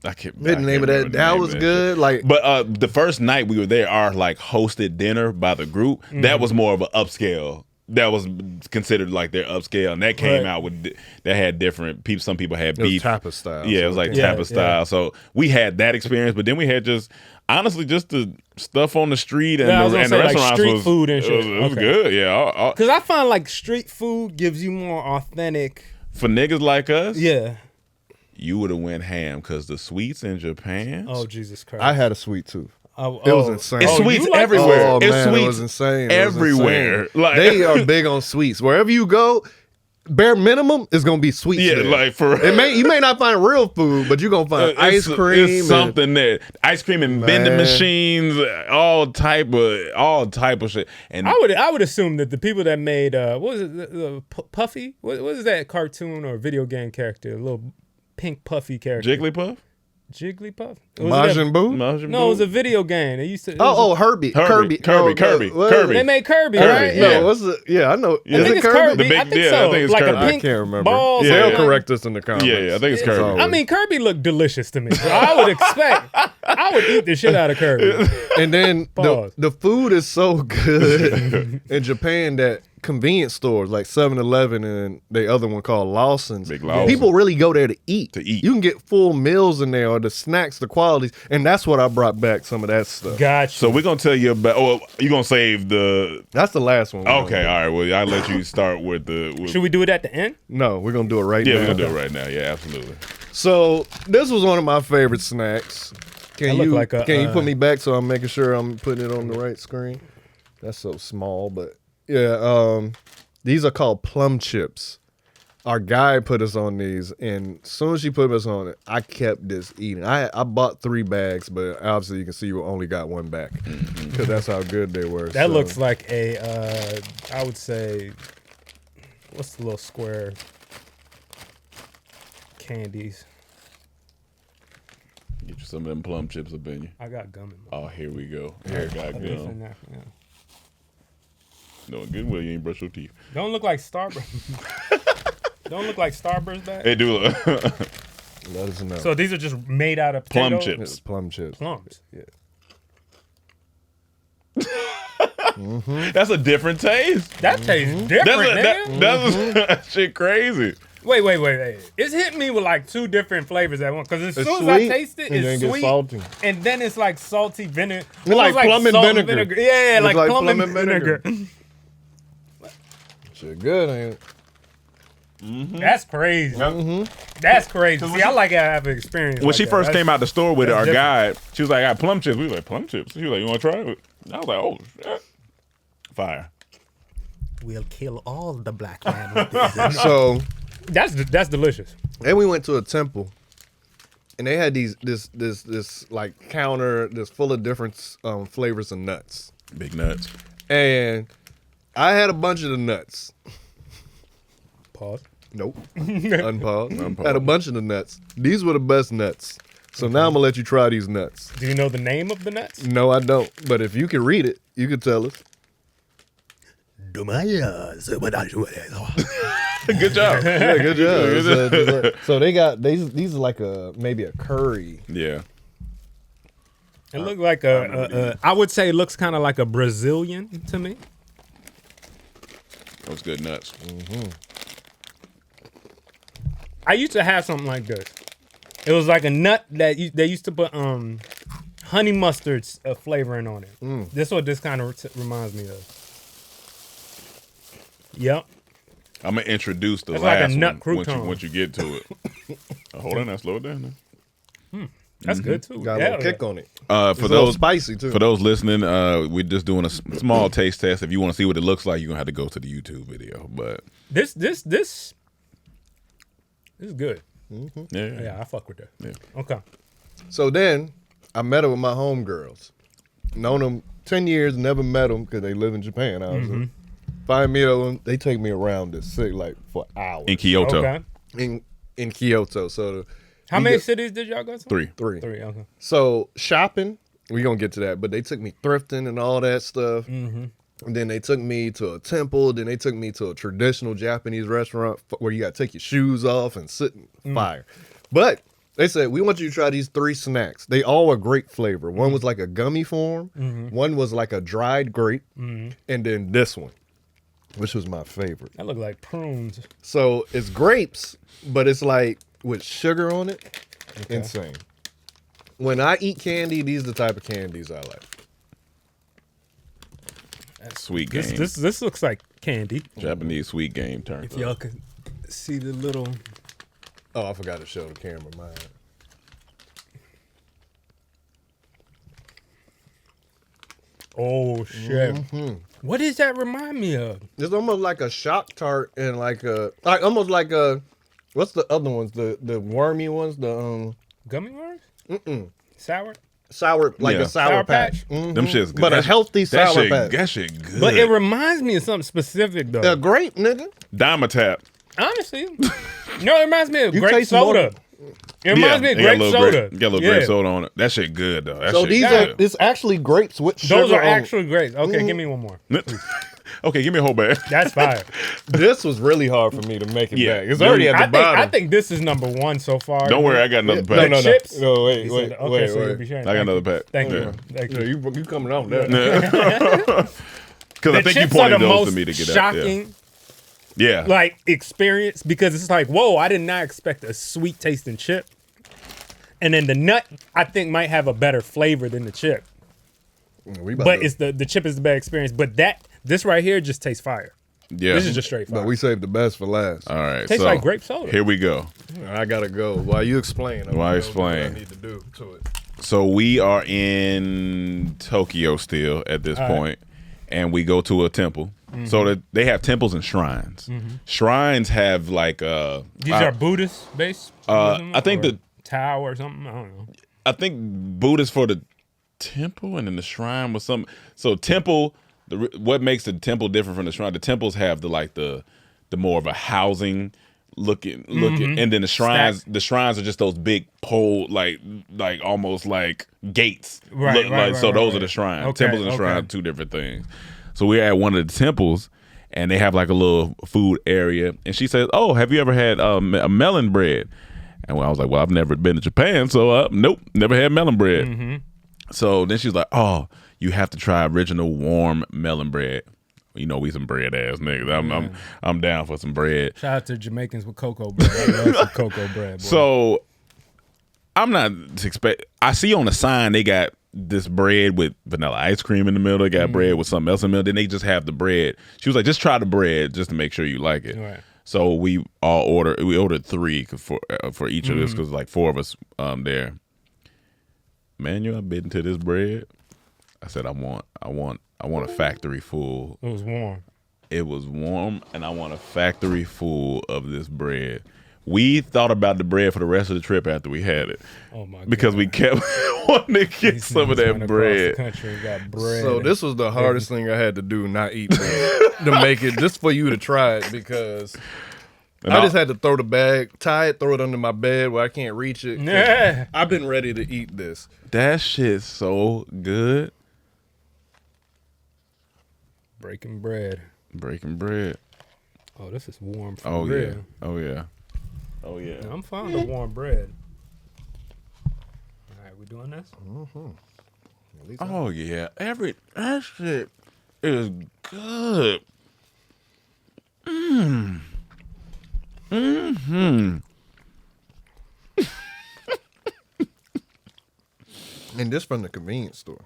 I can't The name of that. That was good. Like, but the first night we were there, our like hosted dinner by the group, that was more of an upscale. That was considered like their upscale, and that came out with that had different people. Some people had beef, tapa style. Yeah, it was like tapa style. So we had that experience, but then we had just honestly just the stuff on the street and the restaurants like street food and shit. It was good, yeah. Because I find like street food gives you more authentic. For niggas like us, Yeah. you would have went ham because the sweets in Japan. Oh Jesus Christ! I had a sweet tooth. It was insane. It's Oh, sweets you like- everywhere. Oh it's man, sweets it was insane. everywhere. Like They are big on sweets. Wherever you go, bare minimum is gonna be sweets. yeah, there. like for you may not find real food, but you're gonna find ice cream. It's something there. Ice cream and vending machines, all type of shit. And I would assume that the people that made what was it, Puffy? What is that cartoon or video game character? A little pink puffy character. Jigglypuff, Jigglypuff. Majin Buu. No, it was a video game. They used to. Herbie. Kirby. They made Kirby, Kirby, right? yeah. No, what's the? Yeah, I know. I think Is it it's Kirby? Kirby. I think I so. think it's like Kirby. a I pink can't remember. ball. Yeah. They'll something. correct us in the comments. Yeah, I think it's Kirby. I mean, Kirby looked delicious to me. So I would eat the shit out of Kirby. And then Pause. the food is so good in Japan that convenience stores like 7-Eleven and the other one called Lawson's, Big Lawson. people really go there to eat. eat. You can get full meals in there or the snacks, the qualities, and that's what I brought back, some of that stuff. Gotcha. So we're gonna tell you about. Oh, you gonna save the. That's the last one. Okay, all right. Well, I'll let you start with the. Should we do it at the end? No, we're going to do it right Yeah, now. we're gonna do it right now. Yeah, absolutely. So this was one of my favorite snacks. Can That you look like a, you put me back so I'm making sure I'm putting it on the right screen? That's so small, but yeah. These are called plum chips. Our guy put us on these, and as soon as she put us on it, I kept this eating. I bought 3 bags, but obviously you can see you only got 1 back because that's how good they were. That looks like a, I would say, what's the little square candies? Get you some of them plum chips up in you. I got gum in my Oh, here we go. Here got gum. Yeah. Knowing good well you ain't brush your teeth. Don't look like Starburst. Don't look like Starburst bag. They do look. Let us know. So these are just made out of Plum potato? chips. It's plum chips. Plums. Yeah. That's a different taste. That tastes different, nigga. That's shit crazy. Wait. It's hitting me with like 2 different flavors at once. Because as It's soon as I sweet, taste it, and then it's it gets sweet. salty. And then it's like salty vinegar. It's like plum and salt vinegar. Yeah, It's like like plum and plum and vinegar. Shit good, ain't it? That's crazy. That's crazy. See, I like to have an experience. When like she that. first came out the store with it, our that's guide, she was like, I got plum chips. We was like, plum chips? She was like, you want to try it? I was like, oh, shit. Fire. We'll kill all the black man with this. So That's delicious. then we went to a temple, and they had this like counter that's full of different flavors of nuts. Big nuts. And I had a bunch of the nuts. Pause. Nope. Unpause. Had a bunch of the nuts. These were the best nuts. So now I'm gonna let you try these nuts. Do you know the name of the nuts? No, I don't. But if you can read it, you can tell us. Good job. Yeah, good job. So they got these are like maybe a curry. Yeah. It looked like I would say it looks kind of like a Brazilian to me. Those good nuts. I used to have something like this. It was like a nut that they used to put honey mustard flavoring on it. This is what this kind of reminds me of. Yep. I'm gonna introduce the That's like a last nut one crouton. once you get to it. Hold on, now slow it down. Now. That's good too. Got a little kick on it. For It's a little those spicy too. For those listening, we're just doing a small taste test. If you want to see what it looks like, you're gonna have to go to the YouTube video. But This is good. yeah, Yeah, I fuck with that. Yeah. Okay. So then I met her with my homegirls. Known them 10 years, never met them because they live in Japan. Obviously. Find me them, they take me around this city like for hours in Kyoto, Okay. in Kyoto. So How many cities did y'all go to? 3. 3. 3. Okay. So shopping We gonna get to that, but they took me thrifting and all that stuff. And then they took me to a temple. Then they took me to a traditional Japanese restaurant where you got to take your shoes off and sit in fire. But they said, we want you to try these 3 snacks. They all are great flavor. One was like a gummy form. One was like a dried grape. And then this one, which was my favorite. That look like prunes. So it's grapes, but it's like with sugar on it. Okay. Insane. When I eat candy, these are the type of candies I like. Sweet game. This looks like candy. Japanese sweet game turns If y'all could see the little. Oh, I forgot to show the camera mine. Oh shit! What does that remind me of? It's almost like a shock tart and almost like a. What's the other ones? The wormy ones. The Gummy worms? Sour? sour, like Yeah. a sour, Sour patch. Patch? Them shit's good. But a healthy that sour shit, patch. That shit good. But it reminds me of something specific though. They're great, nigga. Dimetap. Honestly. No, it reminds me of You grape taste more- soda. It reminds me of it got grape a little soda. Got a little grape soda on it. That shit good though. That So shit these good. are, it's actually grapes with sugar Those are on. actually grapes. Okay, give me one more. Okay, give me a whole bag. That's fire. This was really hard for me to make it Yeah. back. It's already at the bottom. I think this is number one so far. Don't worry, I got another pack. No. Chips? No, wait, He wait, said, okay, wait, so you'll wait. be sharing. I got another pack. Thank Yeah. you. Thank Yeah, you. you coming off that. Because I The think you chips are pointed the those most to me to get out. shocking Yeah. like experience because it's like, whoa, I did not expect a sweet tasting chip. And then the nut, I think, might have a better flavor than the chip. But it's the chip is the bad experience. But this right here just tastes fire. Yeah. This is just straight fire. But we saved the best for last. All right. Tastes so, like grape soda. Here we go. I gotta go. While you explain, While I know explain. what I need to do to it. So we are in Tokyo still at this point, and we go to a temple. So that they have temples and shrines. Shrines have like These are Buddhist based. I think the Tao or something. I don't know. I think Buddhist for the temple, and then the shrine was something. So temple, what makes the temple different from the shrine? The temples have the more of a housing looking, and then the shrines. Stack. The shrines are just those big pole, like almost like gates. Right, right, so right, those right. are the shrines. Okay, Temples and okay. shrines, two different things. So we're at one of the temples, and they have like a little food area, and she says, "Oh, have you ever had a melon bread?" And I was like, well, I've never been to Japan, so nope, never had melon bread. So then she's like, oh, you have to try original warm melon bread. You know, we some bread ass niggas. I'm down for some bread. Shout out to Jamaicans with cocoa bread. I love some cocoa bread. Boy. So I'm not expect. I see on the sign they got this bread with vanilla ice cream in the middle. They got bread with something else in the middle. Then they just have the bread. She was like, just try the bread just to make sure you like it. Right. So we ordered 3 for each of us because like 4 of us there. Man, you bitten to this bread? I said I want a factory full. It was warm. It was warm, and I want a factory full of this bread. We thought about the bread for the rest of the trip after we had it. Oh my god! Because we kept wanting to get These some of niggas that went across bread. the country and got bread. So this was the hardest thing I had to do, not eat bread, to make it, just for you to try it, because I just had to throw the bag, tie it, throw it under my bed where I can't reach it. Yeah. I've been ready to eat this. That shit's so good. Breaking bread. Breaking bread. Oh, this is warm for Oh real. yeah. Oh yeah. Oh yeah. I'm fond of warm bread. All right, we doing this? Oh yeah. That shit is good. And this from the convenience store.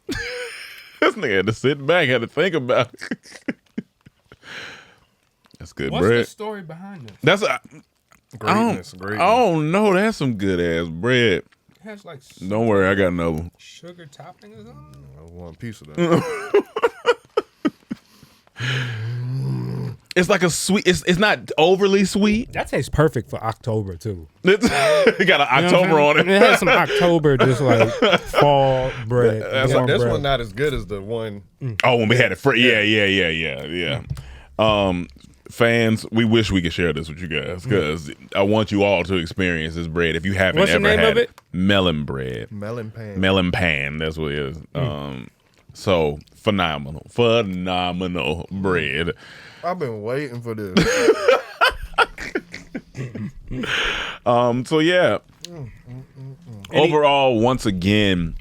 This nigga had to sit back, had to think about it. That's good What's bread. the story behind this? That's Greatness. oh no, that's some good ass bread. It has like Don't worry, I got another one. sugar topping or something. I want a piece of that. It's like a sweet. It's not overly sweet. That tastes perfect for October too. It got an October on it. It has some October, just like fall bread. warm This bread. one not as good as the one. Oh, when we had it free. Yeah. fans, we wish we could share this with you guys because I want you all to experience this bread if you haven't What's the ever name had of it? melon bread. Melon pan. Melon pan, that's what it is. So phenomenal bread. I've been waiting for this. So yeah. Overall, once again,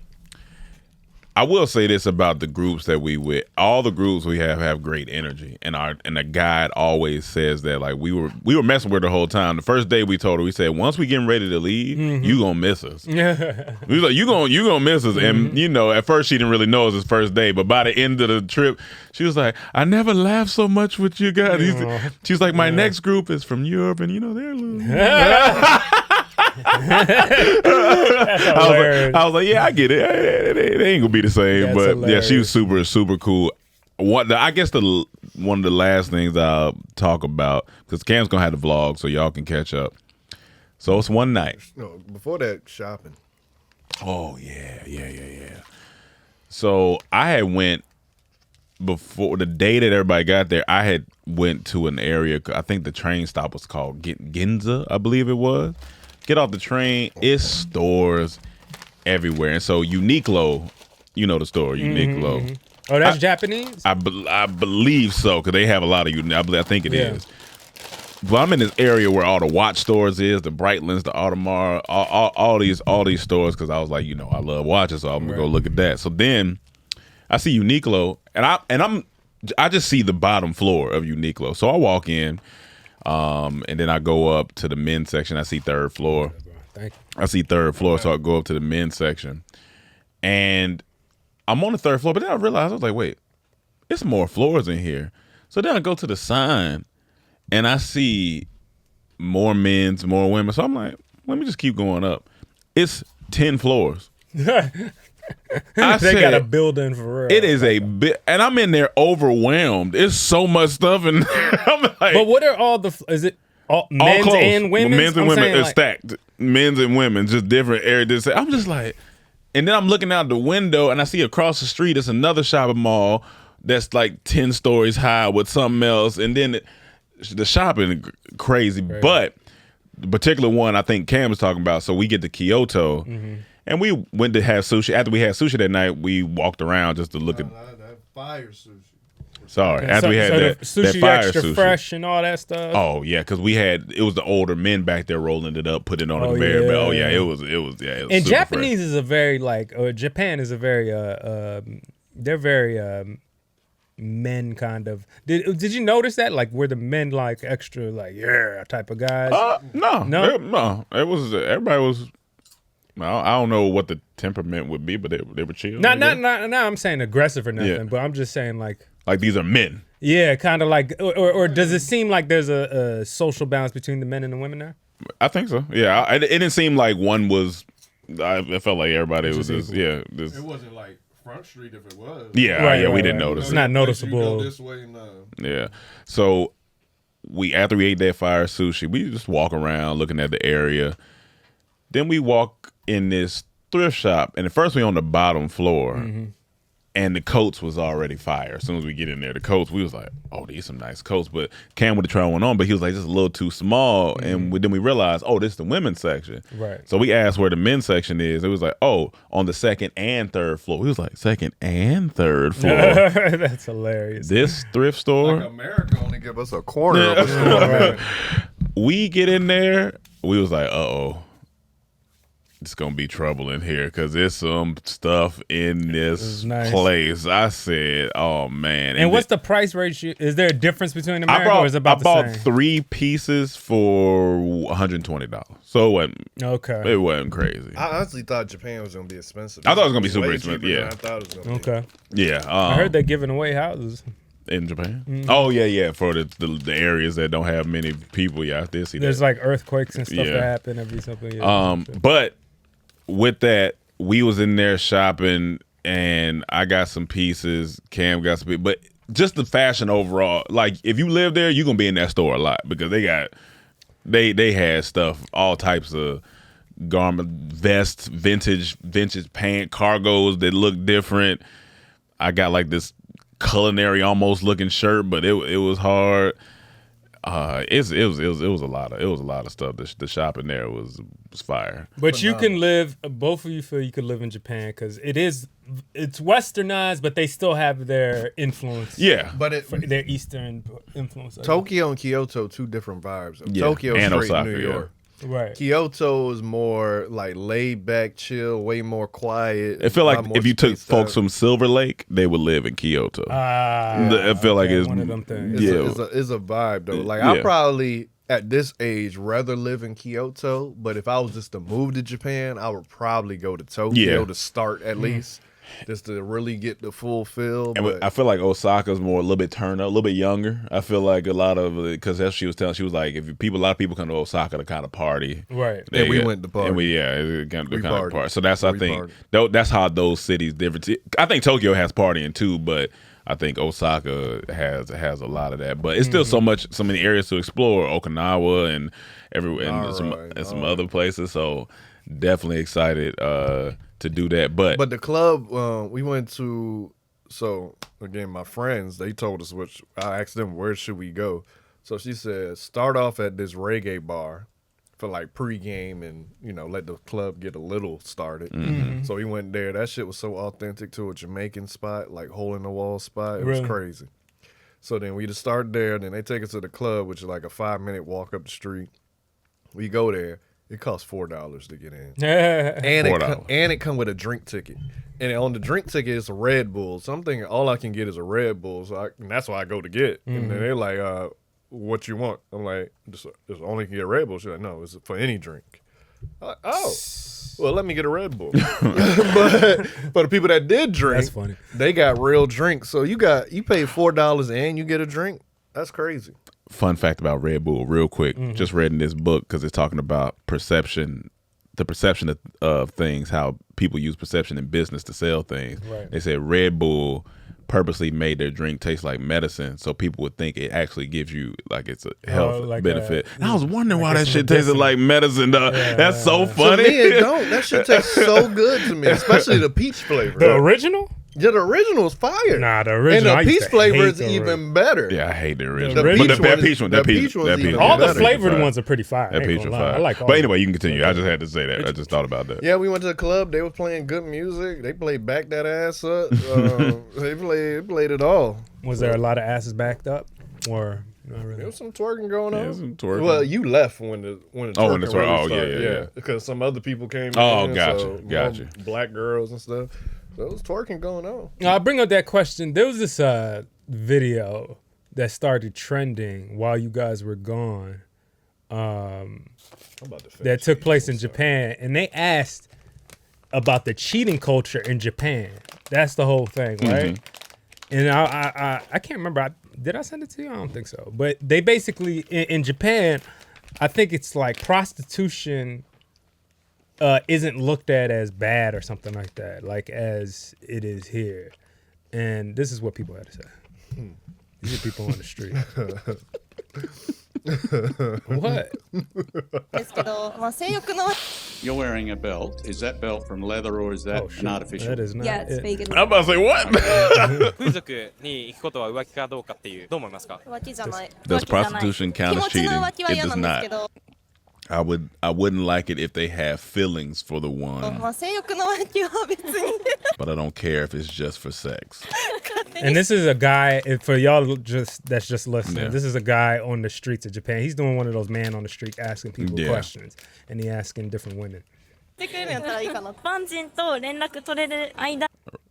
I will say this about the groups that we with. All the groups we have great energy, and the guide always says that like we were messing with her the whole time. The first day we told her, we said once we getting ready to leave, you gonna miss us. We was like you gonna miss us, and you know at first she didn't really know it was his first day, but by the end of the trip, she was like, I never laughed so much with you guys. She's like, my next group is from Europe, and you know they're a little. I was like, yeah, I get it. They ain't gonna be the same, That's but hilarious. yeah, she was super, super cool. I guess one of the last things I'll talk about because Cam's gonna have the vlog, so y'all can catch up. So it's one night. No, before that, shopping. Oh yeah. So I had went before the day that everybody got there. I had went to an area. I think the train stop was called Ginza, I believe it was. Get off the train, it's stores everywhere. And so Uniqlo, you know the store, Uniqlo. Oh, that's Japanese? I believe so, because they have a lot of I think it is. But I'm in this area where all the watch stores is, the Breitlands, the Audemars, all these stores, because I was like, I love watches, so I'm gonna go look at that. So then I see Uniqlo, and I just see the bottom floor of Uniqlo. So I walk in. And then I go up to the men's section. I see third floor. Thank you. I see third floor, so I go up to the men's section. And I'm on the third floor, but then I realized, I was like, wait, it's more floors in here. So then I go to the sign, and I see more men's, more women. So I'm like, let me just keep going up. It's 10 floors. They got a building for real. It is a bit, and I'm in there overwhelmed. It's so much stuff, and I'm like, But what are all the? Is it all men's close. and women's? Men's and I'm women saying, are like, stacked. Men's and women, just different areas. I'm just like, and then I'm looking out the window, and I see across the street it's another shopping mall that's like 10 stories high with something else, and then the shopping crazy. But the particular one I think Cam was talking about. So we get to Kyoto. And we went to have sushi. After we had sushi that night, we walked around just to look at. That fire sushi. Sorry, after we had so that the sushi that fire extra sushi. fresh and all that stuff. Oh yeah, because it was the older men back there rolling it up, putting it on the conveyor belt. Oh yeah, it was. And super Japanese fresh. is a very Japan is a very they're very men kind of. Did you notice that were the men like extra type of guys? No. It was everybody was. I don't know what the temperament would be, but they were chill. Not I'm saying aggressive or nothing, but I'm just saying like these are men. Yeah, kind of like, or does it seem like there's a social balance between the men and the women there? I think so. Yeah, it didn't seem like one was. I felt like everybody was just It wasn't like Front Street if it was. Yeah, we didn't notice. It's not noticeable. You go this way now. Yeah. So after we ate that fire sushi, we just walk around looking at the area. Then we walk in this thrift shop, and at first we on the bottom floor, and the coats was already fire. As soon as we get in there, the coats, we was like, oh, these some nice coats. But Cam would have tried one on, but he was like, just a little too small. And then we realized, oh, this is the women's section. Right. So we asked where the men's section is. It was like, oh, on the second and third floor. He was like, second and third floor. That's hilarious. This thrift store. Like America only give us a corner of a store. Right. We get in there, we was like, uh-oh. It's gonna be trouble in here because there's some stuff in this place. I said, "Oh man!" And what's the price ratio? Is there a difference between America or is it about the same? I bought 3 pieces for $120, so it wasn't crazy. I honestly thought Japan was gonna be expensive. I thought it was gonna be super Way expensive. cheaper than Yeah, I thought it was gonna be. Okay. Yeah, I heard they're giving away houses in Japan. Oh yeah, for the areas that don't have many people. Yeah, I did see There's that. like earthquakes and stuff that happen every something. But with that, we was in there shopping, and I got some pieces. Cam got some pieces. But just the fashion overall, like if you live there, you're gonna be in that store a lot because they had stuff, all types of garment, vests, vintage pant, cargos that look different. I got like this culinary almost looking shirt, but it was hard. It was a lot of stuff. The shopping there was fire. But you can live. Both of you feel you could live in Japan because it's westernized, but they still have their influence. Yeah, But Their Eastern influence. Tokyo and Kyoto, two different vibes. Yeah. Tokyo And straight Osaka, New yeah. York. Right. Kyoto is more like laid back, chill, way more quiet. it felt a like lot more if you took spaced folks out. from Silver Lake, they would live in Kyoto. I feel like it's one of them things. It's a vibe though. Like I Yeah. probably at this age rather live in Kyoto, but if I was just to move to Japan, I would probably go to Tokyo Yeah. to start at least, just to really get the full feel. And But I feel like Osaka's more a little bit turned up, a little bit younger. I feel like a lot of because as she was telling, she was like, a lot of people come to Osaka to kind of party. Right. And we went to party. And it kind of partied. party. So that's I We think partied. that's how those cities different. I think Tokyo has partying too, but I think Osaka has a lot of that. But it's still so many areas to explore. Okinawa and some other places. So definitely excited to do that. But the club we went to, so again, my friends, they told us which. I asked them where should we go. So she said start off at this reggae bar for like pregame and let the club get a little started. So we went there. That shit was so authentic to a Jamaican spot, like hole in the wall spot. It was Really? crazy. So then we just start there. Then they take us to the club, which is like a 5-minute walk up the street. We go there. It costs $4 to get in. And $4. it come with a drink ticket. And on the drink ticket, it's a Red Bull. So I'm thinking all I can get is a Red Bull. And that's what I go to get. And then they're like, what you want? I'm like, just only can get Red Bull. She's like, no, it's for any drink. I'm like, oh, well, let me get a Red Bull. But for the people that did drink, That's funny. they got real drinks. So you pay $4 and you get a drink. That's crazy. fun fact about Red Bull, real quick. Just read in this book because it's talking about perception, the perception of things, how people use perception in business to sell things. Right. They said Red Bull purposely made their drink taste like medicine, so people would think it actually gives you like it's a health like benefit. I was wondering like why that it's shit tasted medicinal. like medicine. Dog. That's so To funny. me, it don't. That shit tastes so good to me, especially the peach flavor. The original? Yeah, the original is fire. Nah, the original, I And the used peach to flavor hate is the even better. Yeah, I hate the original. The But peach that one is- peach one, the that peach peach, one's that even peach, All the better. flavored ones are pretty fire. That I ain't peach gonna was lie. fire. I like all But of anyway, you them. can continue. I just had to say that. I just thought about that. Yeah, we went to the club. They were playing good music. They played Back That Ass Up. They played it all. Was there a lot of asses backed up? Or not There really? was some twerking going on. Yeah, some twerking. Well, you left when the twerking Oh, when the twerk- really oh, yeah, started. yeah. Because some other people came Oh, in. gotcha, so gotcha. more black girls and stuff. So it was twerking going on. I'll bring up that question. There was this video that started trending while you guys were gone I'm about to that took place in Japan, and they asked about the cheating culture in Japan. That's the whole thing, right? And I can't remember. Did I send it to you? I don't think so. But they basically in Japan, I think it's like prostitution isn't looked at as bad or something like that, like as it is here. And this is what people had to say. These are people on the street. What? ですけど、まあ、性欲の You're wearing a belt. Is that belt from leather or is that Oh, shit. an artificial? That is not Yeah, it's it. fake. I'm about to say what? 風俗に行くことは浮気かどうかっていうどう思いますか？浮気じゃない。 Does 浮気じゃない prostitution 気 count 持 as ちの cheating? 浮気は It 嫌 does なんですけ not. ど、 I wouldn't like it if they have feelings for the ま one, あ、性欲の浮気は別に but I don't care if it's just for sex. And this is a guy, for y'all that's just listening, Yeah. this is a guy on the streets of Japan. He's doing one of those man on the street asking people Yeah. questions. And he asking different women. してくれるんやったらいいかな。一般人と連絡取れる間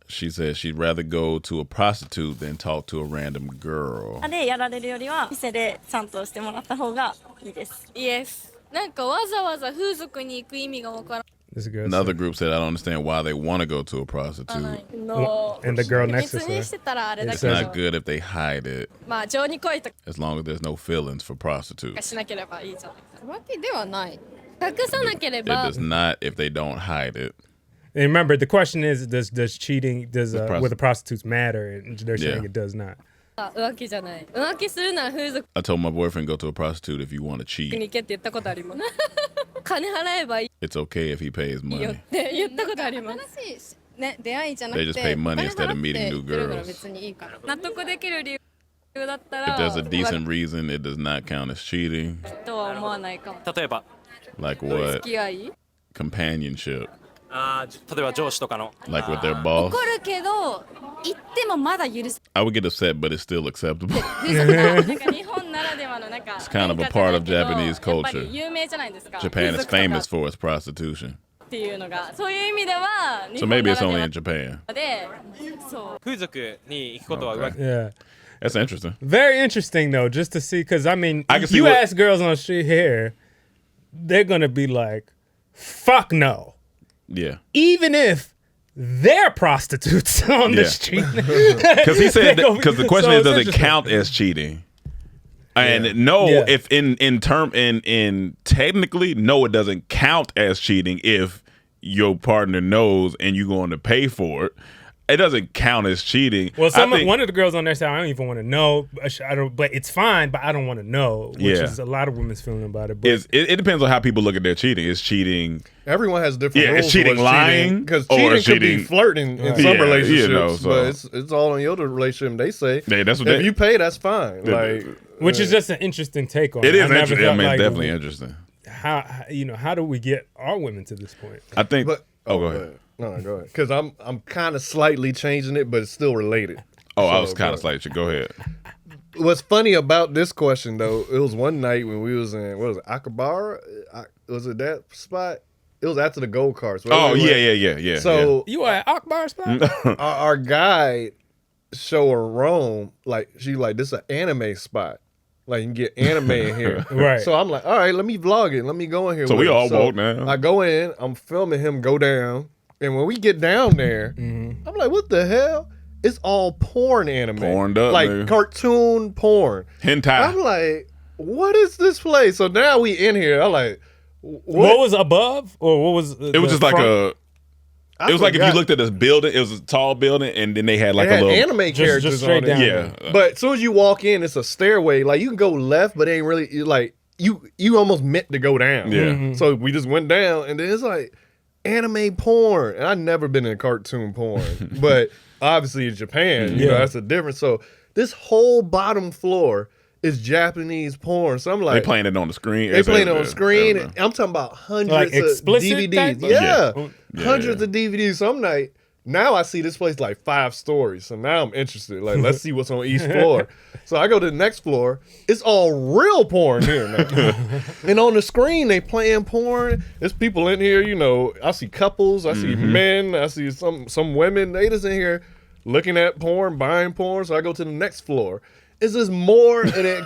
She says she'd rather go to a prostitute than talk to a random girl. でやられるよりは店でちゃんとしてもらった方がいいです。イエス。なんかわざわざ風俗に行く意味がわからん。 This is good. Another group said, I don't understand why they want to go to a prostitute. No. And the girl 秘 next to 密に her. してたらあれだ It's けど、 not good if they hide it, まあ情に恋とか as long as there's no feelings for prostitutes. しなければいいじゃない。浮気ではない。隠さなけれ It ば does not if they don't hide it. And remember, the question is, does cheating, will the prostitutes matter? And they're saying Yeah. it does not. 浮気じゃない。浮気するなら風俗 I told my boyfriend go to a prostitute if you want to に cheat. 行けって言ったことあります。金払えばいい It's okay if he pays よっ money. て言ったことあります。新しいね出会いじゃなく They て just pay money お金 instead of 払って meeting new 来るなら girls. 別にいいから。納得できる理由だった If there's a ら decent reason, it does not count as cheating. とは思わないかも。例えば Like 付 what? き合い Companionship. 例えば上司とかの Like with their boss. 怒るけど言ってもまだ許す。 I would get upset, but it's still acceptable. 風俗ななんか日本ならではのなんか It's kind of a 文化じゃ part ない of けど Japanese やっぱ culture. り有名じゃないですか。 Japan 風 is 俗とか famous for its prostitution. っていうのがそういう意味では So maybe it's only in Japan. でそう。風俗に行くことは浮気 Yeah. That's interesting. Very interesting though, just to see, because I mean, I can see you what- ask girls on the street here, they're gonna be like, "Fuck no," Yeah. even if they're prostitutes on the Yeah. street. Because he said They go- because the question so is, does it's it interesting. count as cheating? And no, Yeah. if in technically, no, it doesn't count as cheating if your partner knows and you're going to pay for it. It doesn't count as cheating. Well, I think- one of the girls on there said, "I don't even want to know. I don't, but it's fine, but I don't want to know." Which Yeah. is a lot of women's feeling about it. But it depends on how people look at their cheating. Is cheating? Everyone has different Yeah, rules. is cheating lying Because or cheating is could be cheating- flirting in Right. some Yeah, relationships, you know, so- but it's all in your relationship. They say Yeah, that's what if they- you pay, that's fine. Like, which is just an interesting take on it. It is I never interesting. I felt mean, like, it's definitely interesting. How do we get our women to this point? I think. but go ahead. No, go ahead. Because I'm kind of slightly changing it, but it's still related. Oh, I So, was kind go of like, go ahead. What's funny about this question though, it was one night when we was in what was it, Akabara? Was it that spot? It was after the gold carts. Oh yeah. So You are at Akbar spot? our guide show her Rome, like she like this is an anime spot. Like you can get anime in here. Right. So I'm like, all right, let me vlog it. Let me go in here. So with we it. all walk down. I go in, I'm filming him go down. And when we get down there, I'm like, what the hell? It's all porn anime. Porned up, like nigga. cartoon porn. Hentai. I'm like, what is this place? So now we in here. I'm like, What was above, or what was? It was just like It was like if you looked at this building, it was a tall building, and then they had like It had a little anime characters just straight on it. down. Yeah. But as soon as you walk in, it's a stairway. Like you can go left, but it ain't really like you almost meant to go down. Yeah. So we just went down, and then it's like anime porn. And I've never been in cartoon porn, but obviously in Japan, you know, that's a difference. So this whole bottom floor is Japanese porn. So I'm like, They playing it on the screen. They It's playing it on everywhere. screen. Everywhere. I'm talking about hundreds Like of explicit DVDs. type of- Yeah. Yeah. Hundreds of DVDs. So I'm like, now I see this place like 5 stories. So now I'm interested. Like, let's see what's on each floor. So I go to the next floor. It's all real porn here now. And on the screen, they playing porn. There's people in here, you know, I see couples, I see men, I see some women. They just in here looking at porn, buying porn. So I go to the next floor. It's just more. And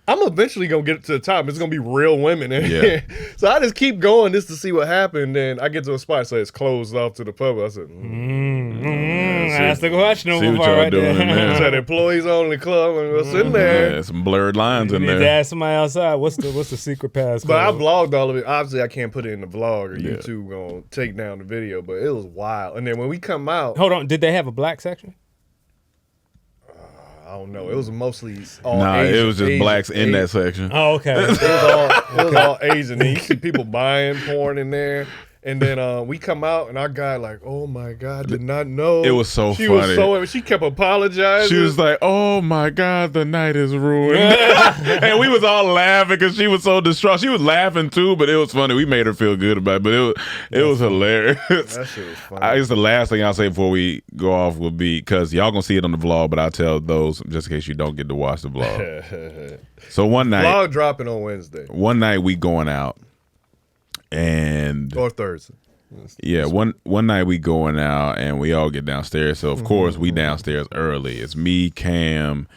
I'm eventually going to get to the top. It's going to be real women in here. So I just keep going just to see what happened. Then I get to a spot, so it's closed off to the public. I said, That's the questionable See what part y'all right doing there. in there. it's an employees only club. And what's in there? Yeah, some blurred lines You in need to there. ask somebody outside. What's the secret passcode? But I vlogged all of it. Obviously, I can't put it in the vlog or YouTube going to take down the video. But it was wild. And then when we come out, Hold on. Did they have a black section? I don't know. It was mostly all Nah, Asian. it was just Asian- blacks in that section. Oh, okay. It was all Asian. And you see people buying porn in there. And then we come out, and our guy like, oh my God, did not know. It was so she funny. She kept apologizing. She was like, "Oh my God, the night is ruined," and we was all laughing because she was so distraught. She was laughing too, but it was funny. We made her feel good about it, but it was hilarious. That shit was funny. I guess the last thing I'll say before we go off will be, because y'all gonna see it on the vlog, but I'll tell those just in case you don't get to watch the vlog. So one night, Vlog dropping on Wednesday we going out, and or Thursday. yeah, one night we going out and we all get downstairs. So of course we downstairs early. It's me, Cam,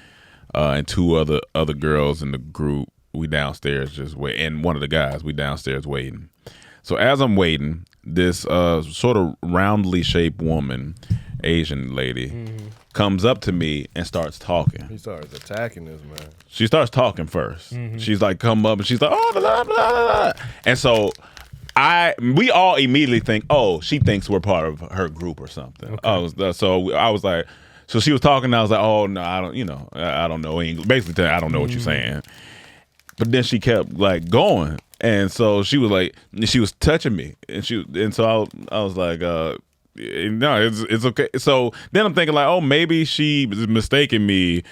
and 2 other girls in the group. We downstairs just wait, and one of the guys. We downstairs waiting. So as I'm waiting, this sort of roundly shaped woman, Asian lady, comes up to me and starts talking. He started attacking this man. She starts talking first. She's like, come up, and she's like, oh, blah, blah, blah. And so we all immediately think, oh, she thinks we're part of her group or something. Okay. So I was like, so she was talking, and I was like, oh no, I don't know English. Basically, I don't know what you're saying. But then she kept like going, and so she was like, she was touching me, and so I was like, no, it's okay. So then I'm thinking like, oh, maybe she is mistaking me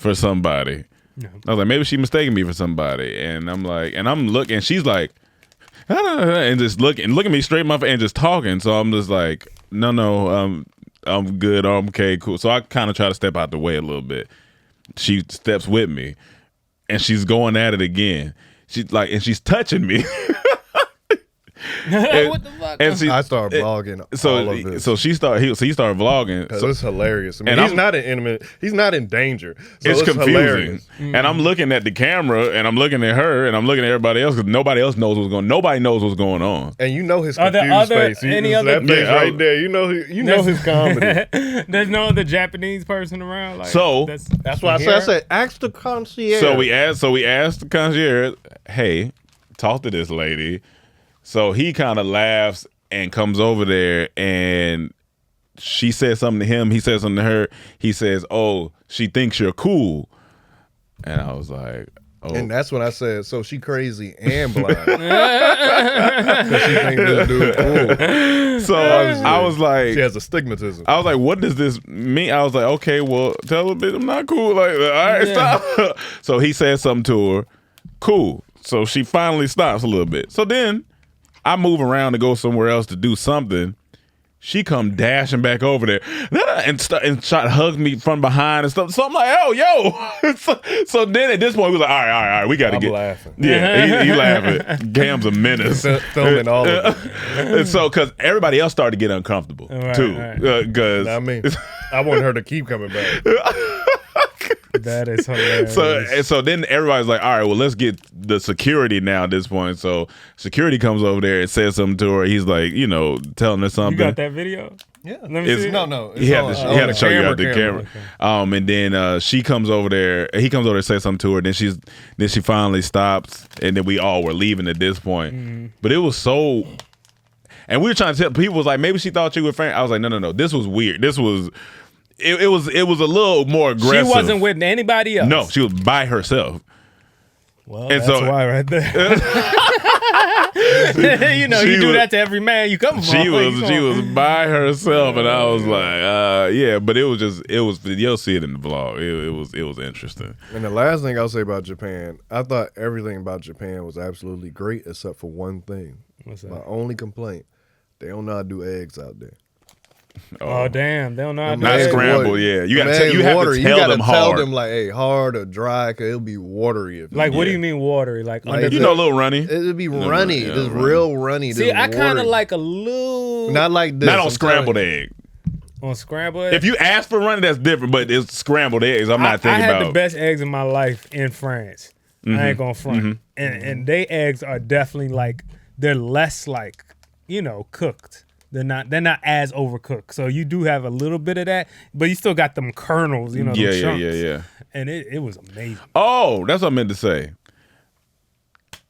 for somebody. No. I was like, maybe she mistaken me for somebody. And I'm like, and I'm looking, and she's like, and just looking me straight in my face and just talking. So I'm just like, no, I'm good. I'm okay, cool. So I kind of try to step out the way a little bit. She steps with me, and she's going at it again. She's like, and she's touching me. What the fuck? And I started vlogging all of this. So he started vlogging. So So it's hilarious. I mean, and he's I'm- not in intimate. He's not in danger. So it's confusing. hilarious. And I'm looking at the camera, and I'm looking at her, and I'm looking at everybody else because nobody knows what's going on. And you know his Are there confused other- face. any That other- face Yeah, right there. You know his comedy. There's no other Japanese person around. Like, So- That's why I said ask the concierge. So we asked the concierge, hey, talk to this lady. So he kind of laughs and comes over there, and she says something to him. He says something to her. He says, "Oh, she thinks you're cool," and I was like, "Oh." And that's when I said, so she crazy and blind. 'Cause she think this dude cool. So I was like, She has astigmatism. I was like, what does this mean? I was like, okay, well, tell her, bitch, I'm not cool. Like, all right, stop. So he said something to her. Cool. So she finally stops a little bit. So then I move around to go somewhere else to do something. She come dashing back over there and try to hug me from behind and stuff. So I'm like, oh, yo. so then at this point, we was like, all right, we got to I'm get. laughing. Yeah, he laughing. Cam's a menace. Filming all of it. And so, because everybody else started to get uncomfortable too. Because I mean, I want her to keep coming back. That is hilarious. so then everybody's like, all right, well, let's get the security now at this point. So security comes over there and says something to her. He's like, telling her something. You got that video? Yeah. Let me see. No. He had to show you out the camera. And then she comes over there. He comes over there, says something to her. Then she finally stops, and then we all were leaving at this point. Mm-hmm. But it was so. And we were trying to tell people was like, maybe she thought you were friend. I was like, no. This was weird. This was. It was a little more aggressive. She wasn't with anybody else. No, she was by herself. Well, And that's so- why right there. You She do was- that to every man you come from. She was by herself, and I was like, yeah. But it was. You'll see it in the vlog. It was interesting. And the last thing I'll say about Japan, I thought everything about Japan was absolutely great except for one thing. What's that? My only complaint, they don't know how to do eggs out there. Oh damn! They don't know how to do Not that. scrambled. Yeah, you got Them eggs you have watery. to You tell gotta them tell hard. them like, hey, hard or dry, cause it'll be watery. If Like, what do Yeah. you mean watery? Like, Like, under You know, a little runny. it'll be Little runny, yeah, just runny. real runny. See, just I kind of watery. like a little not like this. Not on I'm scrambled telling you. egg. on scrambled. If you ask for runny, that's different. But it's scrambled eggs. I'm not I thinking had about. the best eggs in my life in France. I ain't gonna front. And they eggs are definitely like they're less like cooked. They're not as overcooked. So you do have a little bit of that, but you still got them kernels. Them chunks. Yeah. And it was amazing. Oh, that's what I meant to say.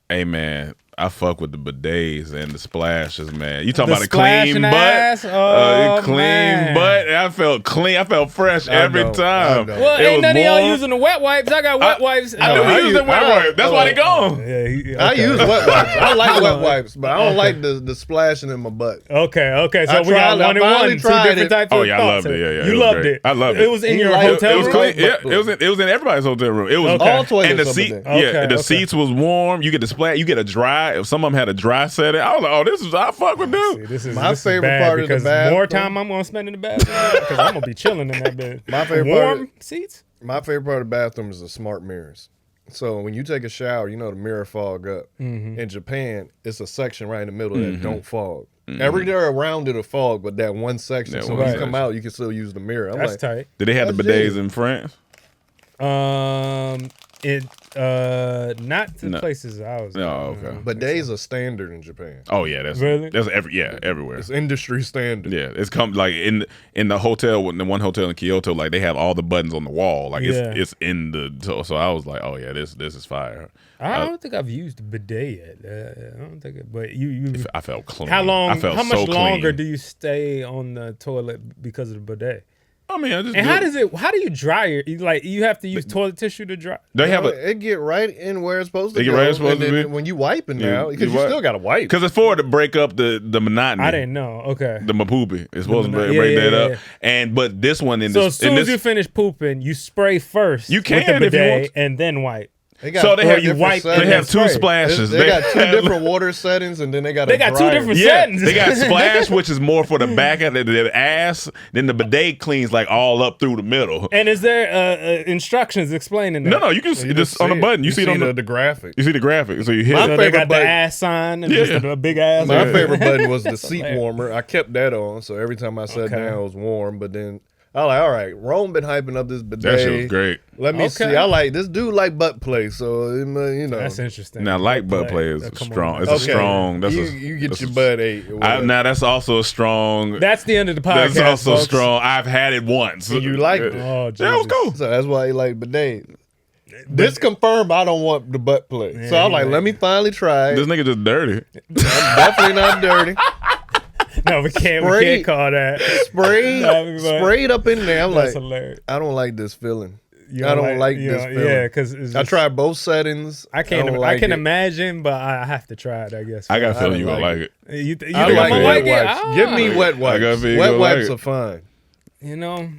Hey man, I fuck with the bidets and the splashes, man. You talking The about a clean splashing butt? ass? Oh, Clean man. butt. I felt clean. I felt fresh every know, time. I know. Well, It ain't was none of y'all warm. using the wet wipes. I got wet wipes. I do use the wet wipe. That's why they gone. Yeah, I okay. use wet wipes. I like wet wipes, but I don't like the splashing in my butt. Okay. So I we got tried it. I one and finally one, two tried different it. types Oh of yeah, I thoughts. loved it. Yeah, You it was loved great. it. I loved it. It was in You your liked it. hotel It was room? clean. Yeah, it was in everybody's hotel room. It was Okay. All toilets and the over seat. there. Okay, the okay. seats was warm. You get the splash. You get a dry. If some of them had a dry setting, I was like, oh, this is I fuck with See, this. this is My this favorite is bad part of the because bathroom- more time I'm gonna spend in the bathroom because I'm gonna be chilling in that bed. My favorite warm part seats. My favorite part of the bathroom is the smart mirrors. So when you take a shower, the mirror fog up. In Japan, it's a section right in the middle that don't fog. Everywhere around it a fog, but that one section. That So one when you section. come out, you can still use the mirror. I'm That's like, tight. Did they have the That's bidets genius. in France? It not the No. places I was. Oh, okay. but days are standard in Japan. Oh yeah, that's Really? that's everywhere. It's industry standard. Yeah, it's come like in the hotel, in the one hotel in Kyoto, like they have all the buttons on the wall, like Yeah. it's in the. So I was like, oh yeah, this is fire. I don't think I've used the bidet yet. I don't think it. But you. I felt clean. How long? I felt How much so longer clean. do you stay on the toilet because of the bidet? I mean, I just And how do you dry your, like, you have to use toilet tissue to dry? They have it get right in where it's supposed to They go. get right where it's supposed and to then be? when you wiping Yeah, now, because you you wipe. still got to wipe. Because it's for to break up the monotony. I didn't know. Okay. The mapoopy. It's supposed to monotony. break Yeah, that yeah, up. yeah. And but this one in So this as soon in as this, you finish pooping, you spray first. You can with the if you bidet want. and then wipe. So they have you wipe. They have two splashes. They got two different water settings, and then they got They got two different settings. They got splash, which is more for the back of the ass. Then the bidet cleans like all up through the middle. And is there instructions explaining that? No, you can see this on the button. You see it on the graphic. You see the graphic. So you hit My it. So they got the ass sign and just a big ass. My on it. favorite button was the seat hilarious. warmer. I kept that on, so every time I sat Okay. down, it was warm. But then I was like, all right, Rome been hyping up this bidet. That shit was great. Let me see. I like this dude like butt play, so you know That's interesting. Now, like butt play is strong. It's a strong. That's you get your butt ate. now that's also a strong. That's the end of the podcast. That's also folks. strong. I've had it once. And you liked it. Oh, Yeah, it was cool. So that's why he like bidet. This confirmed I don't want the butt play. So I'm like, let me finally try it. This nigga just dirty. I'm definitely not dirty. No, we can't call that. Sprayed up in there. I'm That's like, hilarious. I don't like this feeling. You I don't like you this know, feeling. Yeah, because I tried both settings. I can't. don't I like can it. imagine, but I have to try it. I guess. I got a I feeling you don't gonna like like it. You think I I'm like gonna wet like it? wipes. Ah. Give me wet I got a wipes. feeling you Wet gonna wipes like are fine. You know,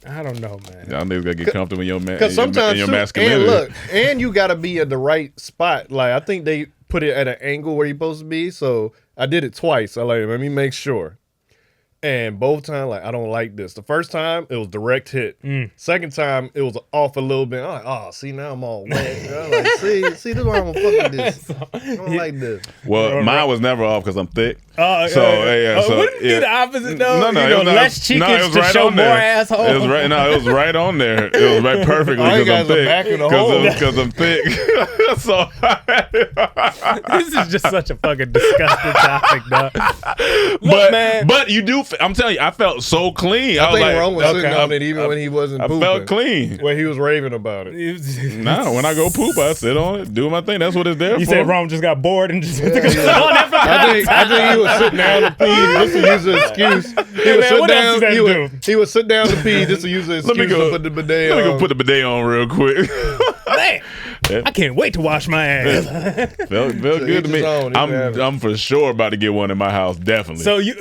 I don't know, man. Y'all niggas gotta get comfortable in your Because sometimes your too, masculinity. and look, and you got to be at the right spot. Like I think they put it at an angle where you're supposed to be. So I did it twice. I like let me make sure. And both times, like I don't like this. The first time it was direct hit. Second time it was off a little bit. I'm like, oh, see now I'm all wet. I'm like, see, this is why I'm fucking this. I don't like this. Well, mine was never off because I'm thick. Oh, So wouldn't it be the opposite though? No, you it know, was not- less cheekage to show more asshole. It was right. No, it was right on there. It was right perfectly All you because I'm guys are thick. back in the hole. Because I'm thick. So This is just such a fucking disgusting topic, dog. Look, man. but you do. I'm telling you, I felt so clean. I was think like, Ron was sitting on it even when he wasn't I pooping. felt clean. When he was raving about it. No, when I go poop, I sit on it, do my thing. That's what it's there You for. said Rome just got bored and just took a sit on it for I think he was sitting down to pee just to use an excuse. He would man, sit what else down. does that He would sit down to pee just to use an Let me excuse go- to put the bidet Let me on. go put the bidet on real quick. Man, I can't wait to wash my ass. Felt good to me. his own. He can have it. I'm for sure about to get one in my house. Definitely. So you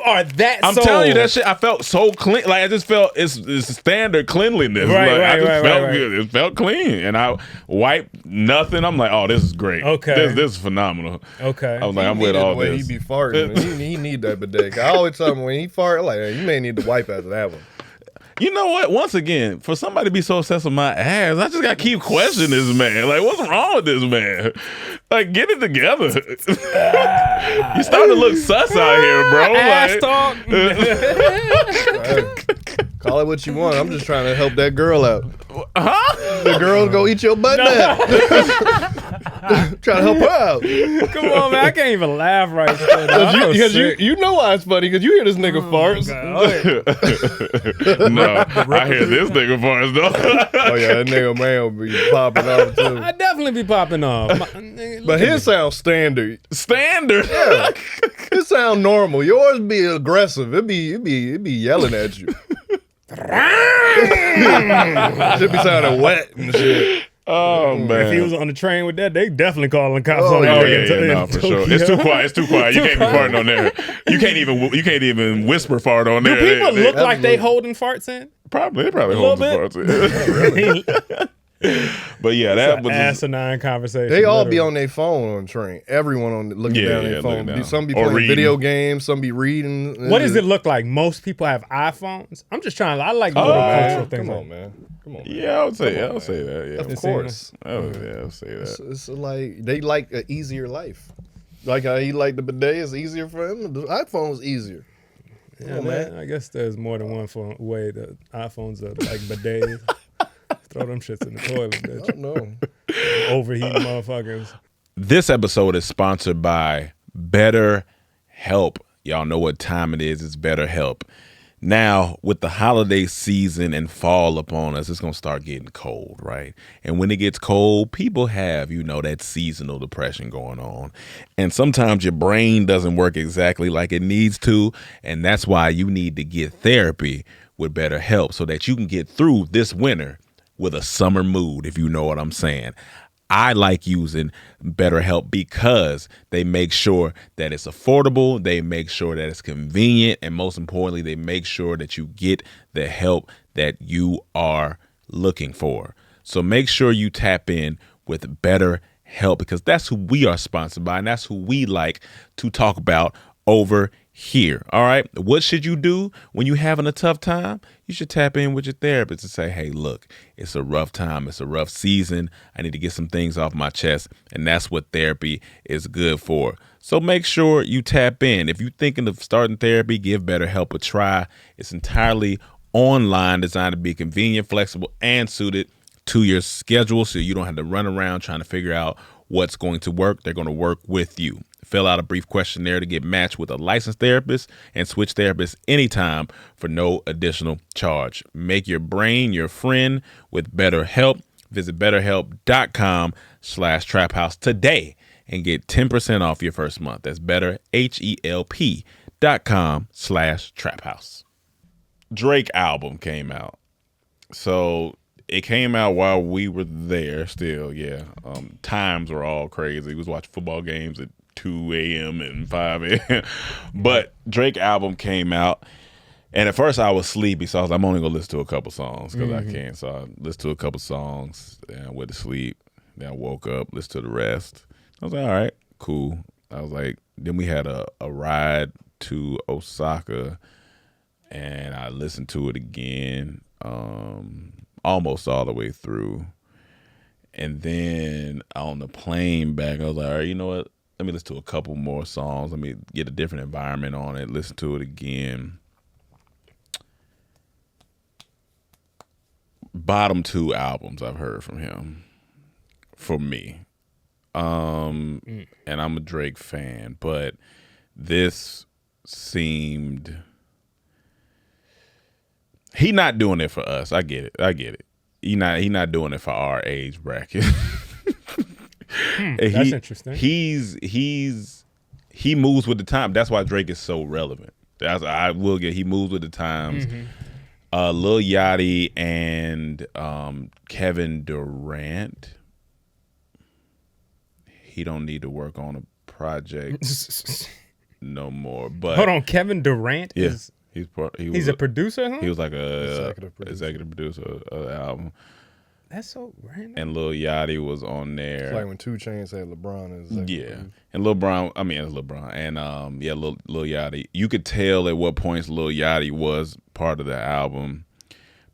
are that. I'm sold. telling you that shit. I felt so clean. Like I just felt it's standard cleanliness. Right, like, right, I just right, felt right, good. It felt clean, and I wiped nothing. I'm like, oh, this is great. Okay. this is phenomenal. Okay. I was like, I'm with all way this. he be farting. Man. He need that bidet. I always tell him when he fart, like hey, you may need to wipe after that one. You know what? Once again, for somebody to be so obsessed with my ass, I just gotta keep questioning this man. Like, what's wrong with this man? Like, get it together. You starting to look sus out here, bro. Ass Like, talk. Call it what you want. I'm just trying to help that girl out. huh? The girl go eat your butt now. Trying to help her out. Come on, man. I can't even laugh right now. Because you know why it's funny, because you hear this nigga farts. No, I hear this nigga farts though. Oh yeah, that nigga man will be popping off too. I definitely be popping off. But his sound standard. Standard. Yeah. It sound normal. Yours be aggressive. It be yelling at you. Should be sounding wet and shit. Oh man. If he was on the train with that, they definitely calling cops Oh, on Oh him. yeah, no, for sure. It's too quiet. It's too quiet. You can't be farting on there. You can't even whisper fart on Do there. people look like they holding farts in? Probably they probably A hold little some farts. But yeah, that was asinine conversation. They all be literally. on their phone on the train. Everyone on looking Yeah, down yeah, their looking phone. down. Some be Or playing reading. video games. Some be reading. What does it look like? Most people have iPhones. I'm just trying. I like little cultural things. Come like on, man. Come on. Yeah, I would say that. Yeah, Of course. I'll say that. It's like they like an easier life. Like how he like the bidet is easier for him. The iPhone's easier. Yeah, man. I guess there's more than one way that iPhones are like bidets. Throw them shits in the toilet, bitch. I don't know. Overheating motherfuckers. This episode is sponsored by BetterHelp. Y'all know what time it is. It's BetterHelp. Now, with the holiday season and fall upon us, it's going to start getting cold, right? And when it gets cold, people have, that seasonal depression going on. And sometimes your brain doesn't work exactly like it needs to. And that's why you need to get therapy with BetterHelp so that you can get through this winter with a summer mood, if you know what I'm saying. I like using BetterHelp because they make sure that it's affordable, they make sure that it's convenient, and most importantly, they make sure that you get the help that you are looking for. So make sure you tap in with BetterHelp because that's who we are sponsored by and that's who we like to talk about over here. All right. What should you do when you're having a tough time? You should tap in with your therapist and say, hey, look, it's a rough time. It's a rough season. I need to get some things off my chest. And that's what therapy is good for. So make sure you tap in. If you're thinking of starting therapy, give BetterHelp a try. It's entirely online, designed to be convenient, flexible, and suited to your schedule so you don't have to run around trying to figure out what's going to work. They're going to work with you. Fill out a brief questionnaire to get matched with a licensed therapist and switch therapists anytime for no additional charge. Make your brain your friend with BetterHelp. Visit BetterHelp.com/traphouse today and get 10% off your first month. That's BetterHelp.com/traphouse. Drake album came out. So it came out while we were there still, yeah. Times were all crazy. We was watching football games at 2 a.m. and 5 a.m. But Drake album came out. And at first I was sleepy, so I was like, I'm only going to listen to a couple songs because I can. So I listened to a couple songs, and I went to sleep. Then I woke up, listened to the rest. I was like, all right, cool. I was like, then we had a ride to Osaka, and I listened to it again. Almost all the way through. And then on the plane back, I was like, all right, you know what? Let me listen to a couple more songs. Let me get a different environment on it, listen to it again. Bottom 2 albums I've heard from him, for me. And I'm a Drake fan, but this seemed... He not doing it for us. I get it. He not doing it for our age bracket. That's interesting. He moves with the time. That's why Drake is so relevant. He moves with the times. Lil Yachty and Kevin Durant. He don't need to work on a project no more. But hold on, Kevin Durant is. He's a producer, huh? He was like a executive producer of the album. That's so random. And Lil Yachty was on there. It's like when 2 Chainz had LeBron as and Lil Brown. I mean, it's LeBron and Lil Yachty. You could tell at what points Lil Yachty was part of the album.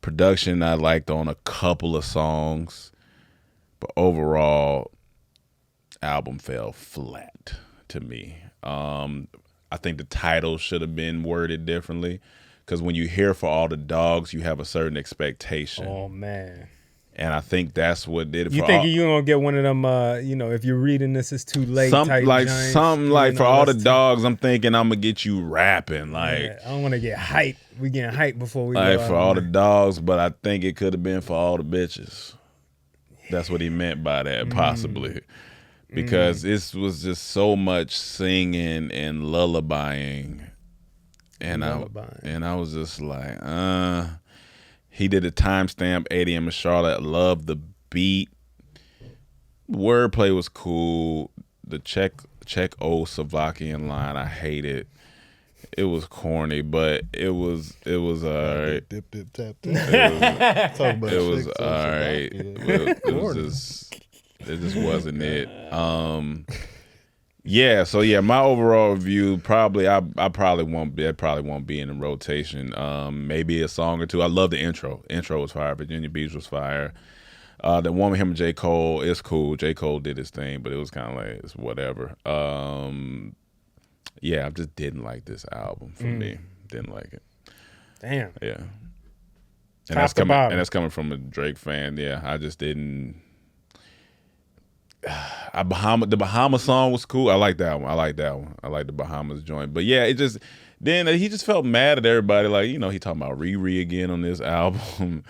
Production I liked on a couple of songs, but overall, album fell flat to me. I think the title should have been worded differently because when you hear For All the Dogs, you have a certain expectation. Oh, man. And I think that's what did it. You think you're going to get one of them, if you're reading this, it's too late something type like For All the Dogs, I'm thinking I'm going to get you rapping. Like, yeah, I don't want to get hyped. We getting hyped before we go like out For All the Dogs, but I think it could have been For All the Bitches. That's what he meant by that, possibly. Because this was just so much singing and lullabying. And I was just like, He did a timestamp, 8 a.m. in Charlotte. I love the beat. Wordplay was cool. The Czechoslovakian line, I hate it. It was corny, but it was alright. Dip, dip, tap, tap. It was alright. It just wasn't it. My overall review I probably won't be in the rotation. Maybe a song or two. I love the intro. Intro was fire. Virginia Beach was fire. The one with him and J. Cole is cool. J. Cole did his thing, but it was kind of like it's whatever. I just didn't like this album for me. Didn't like it. Damn. Yeah. And that's coming from a Drake fan. Yeah, I just didn't. The Bahamas song was cool. I like that one. I like the Bahamas joint. But yeah, he just felt mad at everybody. Like, he talking about Riri again on this album.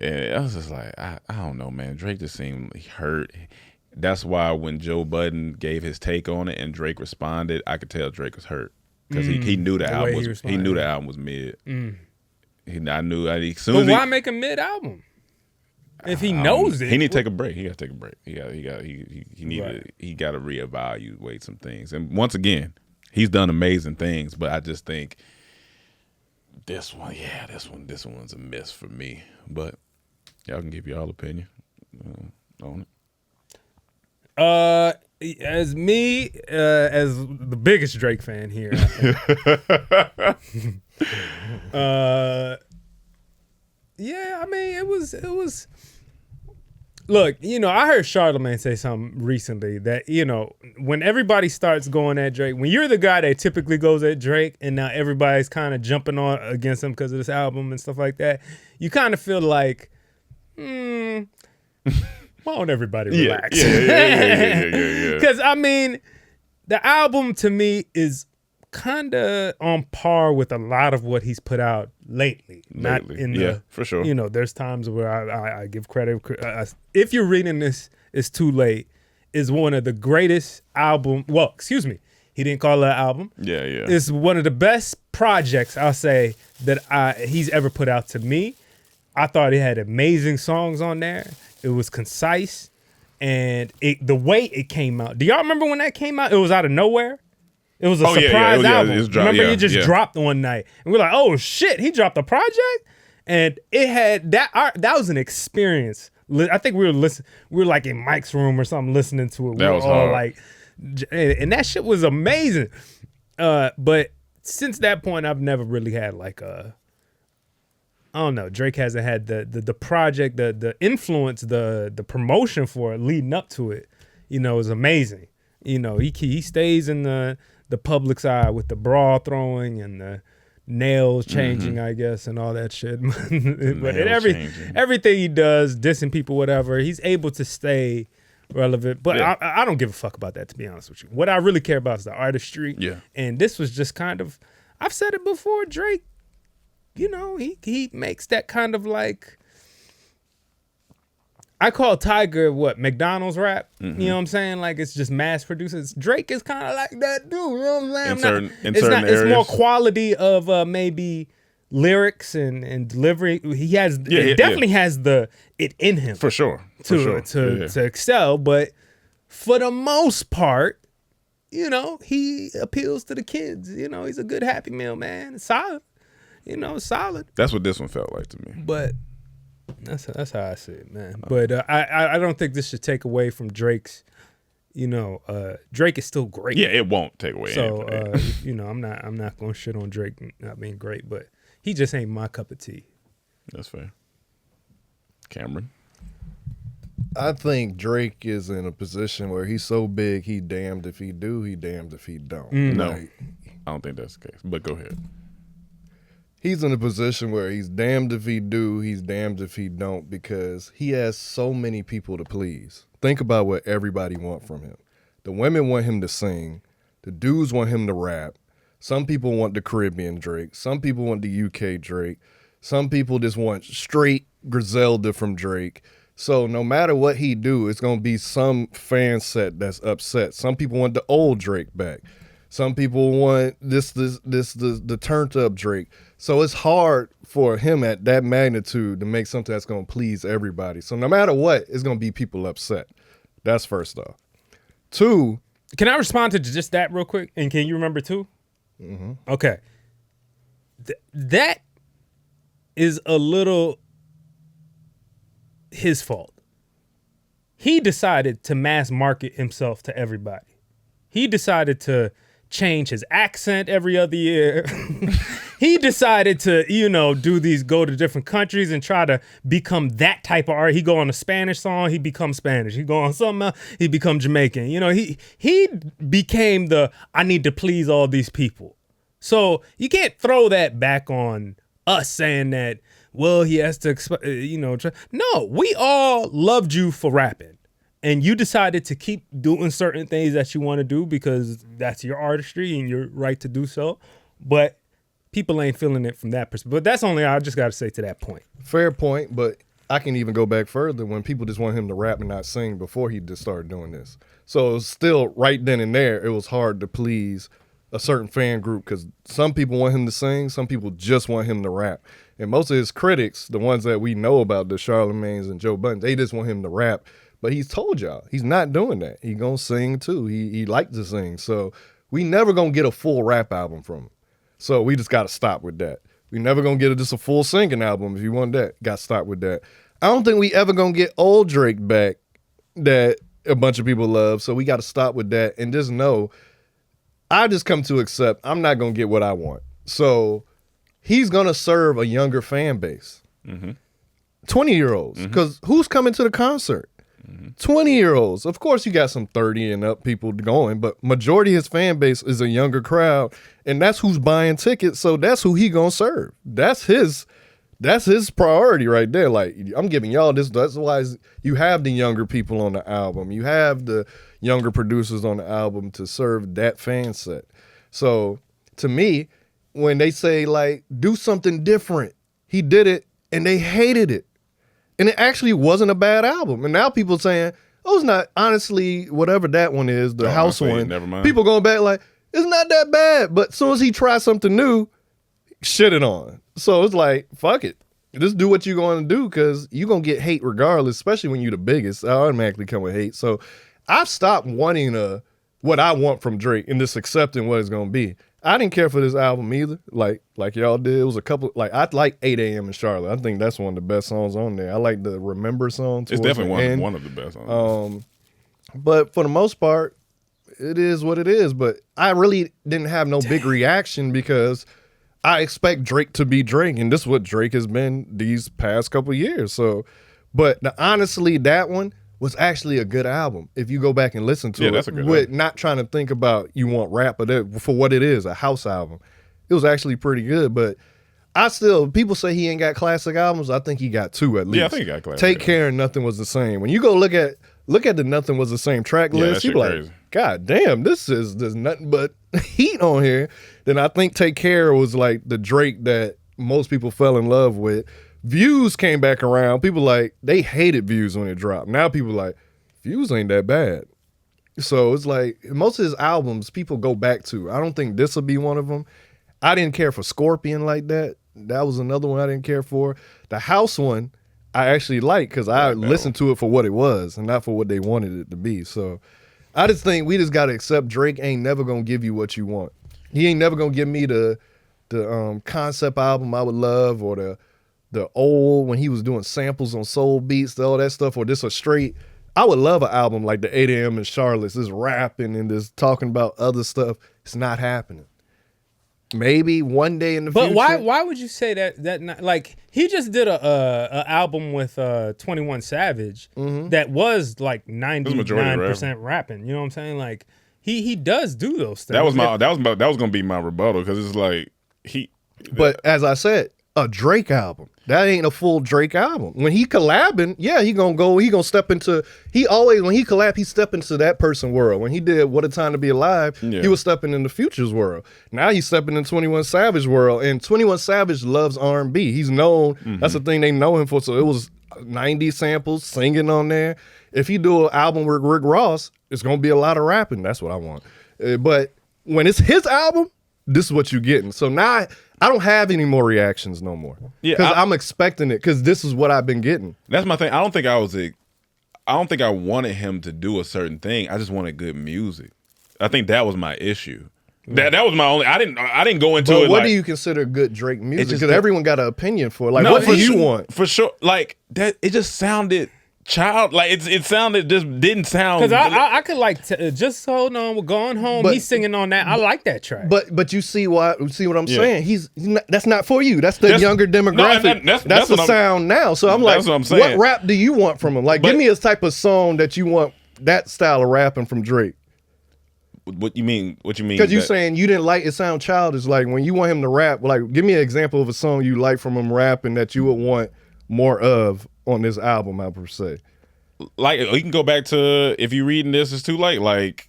And I was just like, I don't know, man. Drake just seemed hurt. That's why when Joe Budden gave his take on it and Drake responded, I could tell Drake was hurt because he knew the album was mid. I knew. As soon But as why make a mid album if he knows it? He need to take a break. He got to take a break. He got to reevaluate some things. And once again, he's done amazing things. But I just think this one's a miss for me. But y'all can give y'all opinion on it. As me, as the biggest Drake fan here, yeah, I mean, it was. Look, I heard Charlamagne say something recently that, when everybody starts going at Drake, when you're the guy that typically goes at Drake and now everybody's kind of jumping on against him because of this album and stuff like that, you kind of feel like, why don't everybody relax? Yeah. Because, I mean, the album to me is kind of on par with a lot of what he's put out lately. Not in the, for sure. There's times where I give credit. If you're reading this, it's too late. Is one of the greatest album. Well, excuse me. He didn't call it an album. Yeah. It's one of the best projects, I'll say, that he's ever put out to me. I thought it had amazing songs on there. It was concise. And the way it came out. Do y'all remember when that came out? It was out of nowhere. It was a surprise album. Remember, it just dropped one night. And we're like, oh, shit, he dropped a project? And it had that was an experience. I think we were listening. We were like in Mike's room or something listening to it. That was hard. Like, and that shit was amazing. But since that point, I've never really had like I don't know. Drake hasn't had the project, the influence, the promotion for it leading up to it. Is amazing. He stays in the public's eye with the bra throwing and the nails changing, I guess, and all that shit. But everything he does, dissing people, whatever, he's able to stay relevant. But I don't give a fuck about that, to be honest with you. What I really care about is the artistry. Yeah. And this was just kind of, I've said it before, Drake, he makes that kind of like, I call Tiger McDonald's rap. Mm-hmm. You know what I'm saying? Like it's just mass producers. Drake is kind of like that dude. You know what I'm saying? In certain areas. It's more quality of maybe lyrics and delivery. He has definitely has it in him for sure to excel. But for the most part, he appeals to the kids. He's a good Happy Meal man. Solid. Solid. That's what this one felt like to me. But that's how I see it, man. But I don't think this should take away from Drake's. Drake is still great. Yeah, it won't take away. So I'm not gonna shit on Drake not being great, but he just ain't my cup of tea. That's fair. Cameron, I think Drake is in a position where he's so big, he damned if he do, he damned if he don't. No, I don't think that's the case. But go ahead. He's in a position where he's damned if he do, he's damned if he don't, because he has so many people to please. Think about what everybody want from him. The women want him to sing. The dudes want him to rap. Some people want the Caribbean Drake. Some people want the UK Drake. Some people just want straight Griselda from Drake. So no matter what he do, it's going to be some fan set that's upset. Some people want the old Drake back. Some people want the turned up Drake. So it's hard for him at that magnitude to make something that's going to please everybody. So no matter what, it's going to be people upset. That's first off. Two. Can I respond to just that real quick? And can you remember two? Mm-hmm. Okay. That is a little his fault. He decided to mass market himself to everybody. He decided to change his accent every other year. He decided to, go to different countries and try to become that type of art. He go on a Spanish song, he becomes Spanish. He go on something else, he become Jamaican. He became I need to please all these people. So you can't throw that back on us saying that, well, he has to, No, we all loved you for rapping. And you decided to keep doing certain things that you want to do because that's your artistry and your right to do so. But people ain't feeling it from that perspective. But that's only I just got to say to that point. Fair point, but I can even go back further when people just want him to rap and not sing before he just started doing this. So it was still right then and there, it was hard to please a certain fan group because some people want him to sing, some people just want him to rap. And most of his critics, the ones that we know about, the Charlemagne's and Joe Budden, they just want him to rap. But he's told y'all he's not doing that. He gonna sing too. He likes to sing. So we never gonna get a full rap album from him. So we just gotta stop with that. We never gonna get just a full singing album. If you want that, gotta stop with that. I don't think we ever gonna get old Drake back that a bunch of people love. So we gotta stop with that and just know I just come to accept I'm not gonna get what I want. So he's gonna serve a younger fan base. 20-year-olds. Because who's coming to the concert? 20-year-olds. Of course, you got some 30 and up people going, but majority of his fan base is a younger crowd, and that's who's buying tickets. So that's who he gonna serve. That's his priority right there. Like, I'm giving y'all this. That's why you have the younger people on the album. You have the younger producers on the album to serve that fan set. So to me, when they say like do something different, he did it, and they hated it. And it actually wasn't a bad album. And now people saying, oh, it's not, honestly, whatever that one is, the house one. Never mind. People going back like, it's not that bad. But as soon as he tries something new, shit it on. So it's like, fuck it. Just do what you're going to do because you're going to get hate regardless, especially when you're the biggest. I automatically come with hate. So I've stopped wanting what I want from Drake and just accepting what it's going to be. I didn't care for this album either, like y'all did. It was a couple, like I like 8 a.m. in Charlotte. I think that's one of the best songs on there. I like the Remember song. It's definitely one of the best songs. But for the most part, it is what it is. But I really didn't have no big reaction because I expect Drake to be Drake, and this is what Drake has been these past couple years. So, but honestly, that one was actually a good album if you go back and listen to it. That's a good with album. not trying to think about you want rap, but for what it is, a house album. It was actually pretty good, but people say he ain't got classic albums. I think he got 2 at least. Yeah, I think he got classic. Take Care and Nothing Was the Same. When you go look at the Nothing Was the Same track list, that you're shit like, crazy. God damn, there's nothing but heat on here. Then I think Take Care was like the Drake that most people fell in love with. Views came back around. People like, they hated Views when it dropped. Now people like, Views ain't that bad. So it's like, most of his albums people go back to. I don't think this will be one of them. I didn't care for Scorpion like that. That was another one I didn't care for. The House one, I actually like because I listened to it for what it was and not for what they wanted it to be. So I just think we just got to accept Drake ain't never going to give you what you want. He ain't never going to give me the concept album I would love or the old when he was doing samples on soul beats, all that stuff, or just a straight. I would love an album like the 8 a.m. in Charlotte, just rapping and just talking about other stuff. It's not happening. Maybe one day in the future. But why would you say that not, like he just did a album with 21 Savage that was like 99% rapping. You know what I'm saying? Like he does do those things. That was gonna be my rebuttal because it's like But as I said, a Drake album. That ain't a full Drake album. When he collabing, yeah, he gonna step into. When he collab, he step into that person world. When he did What a Time to Be Alive, he was stepping in the Future's world. Now he's stepping in 21 Savage world, and 21 Savage loves R&B. He's known. That's the thing they know him for. So it was 90 samples singing on there. If he do an album with Rick Ross, it's gonna be a lot of rapping. That's what I want. But when it's his album, this is what you're getting. So now I don't have any more reactions no more. Yeah, because I'm expecting it because this is what I've been getting. That's my thing. I don't think I wanted him to do a certain thing. I just wanted good music. I think that was my issue. That was my only. I didn't go into it. What like, do you consider good Drake music? Because everyone got an opinion for it. Like, no, what do you want? For sure. Like that. It just sounded child. Like it sounded just didn't sound. Because I could like just hold on. We're going home. He's singing on that. I like that track. But you see what I'm saying? He's not, that's not for you. That's the younger demographic. That's the sound now. So I'm like, what rap do you want from him? Like, give me a type of song that you want that style of rapping from Drake. What you mean? Because you're saying you didn't like it sound childish. Like when you want him to rap, like give me an example of a song you like from him rapping that you would want more of on this album, I per se. Like you can go back to if you're reading this, it's too late. Like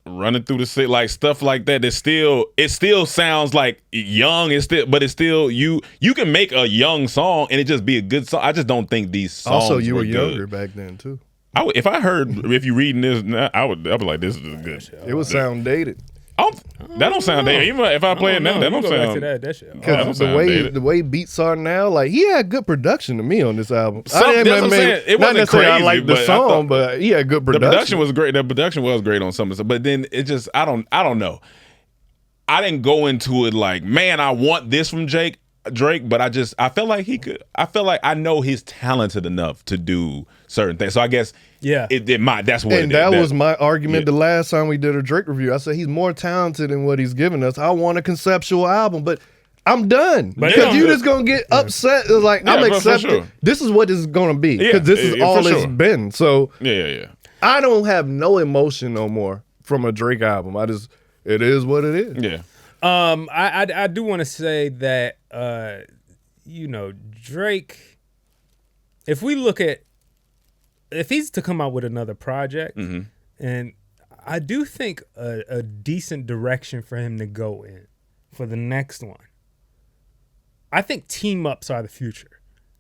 running through the city, like stuff like that. It still sounds like young. But it's still you can make a young song and it just be a good song. I just don't think these songs. Also, you were younger good. back then too. If I heard if you reading this, I would be like, this is good. It would sound dated. That don't sound dated. Even if I play it now, that don't Go back to sound. that shit. Because the way beats are now, like he had good production to me on this album. That's what I'm saying. It not wasn't necessarily crazy, I like the but I song, thought- but he had good production. The production was great. The production was great on some of the stuff, but then it just I don't know. I didn't go into it like, man, I want this from Drake, but I felt like he could. I felt like I know he's talented enough to do certain things. So I guess it might. That's what. And that was my argument the last time we did a Drake review. I said he's more talented than what he's given us. I want a conceptual album, but I'm done because you just gonna get upset. It's like I'm accepting. Sure. This is what this is gonna be because this is all it's been. So yeah. I don't have no emotion no more from a Drake album. It is what it is. Yeah. I do want to say that Drake, if he's to come out with another project, and I do think a decent direction for him to go in for the next one. I think team ups are the future.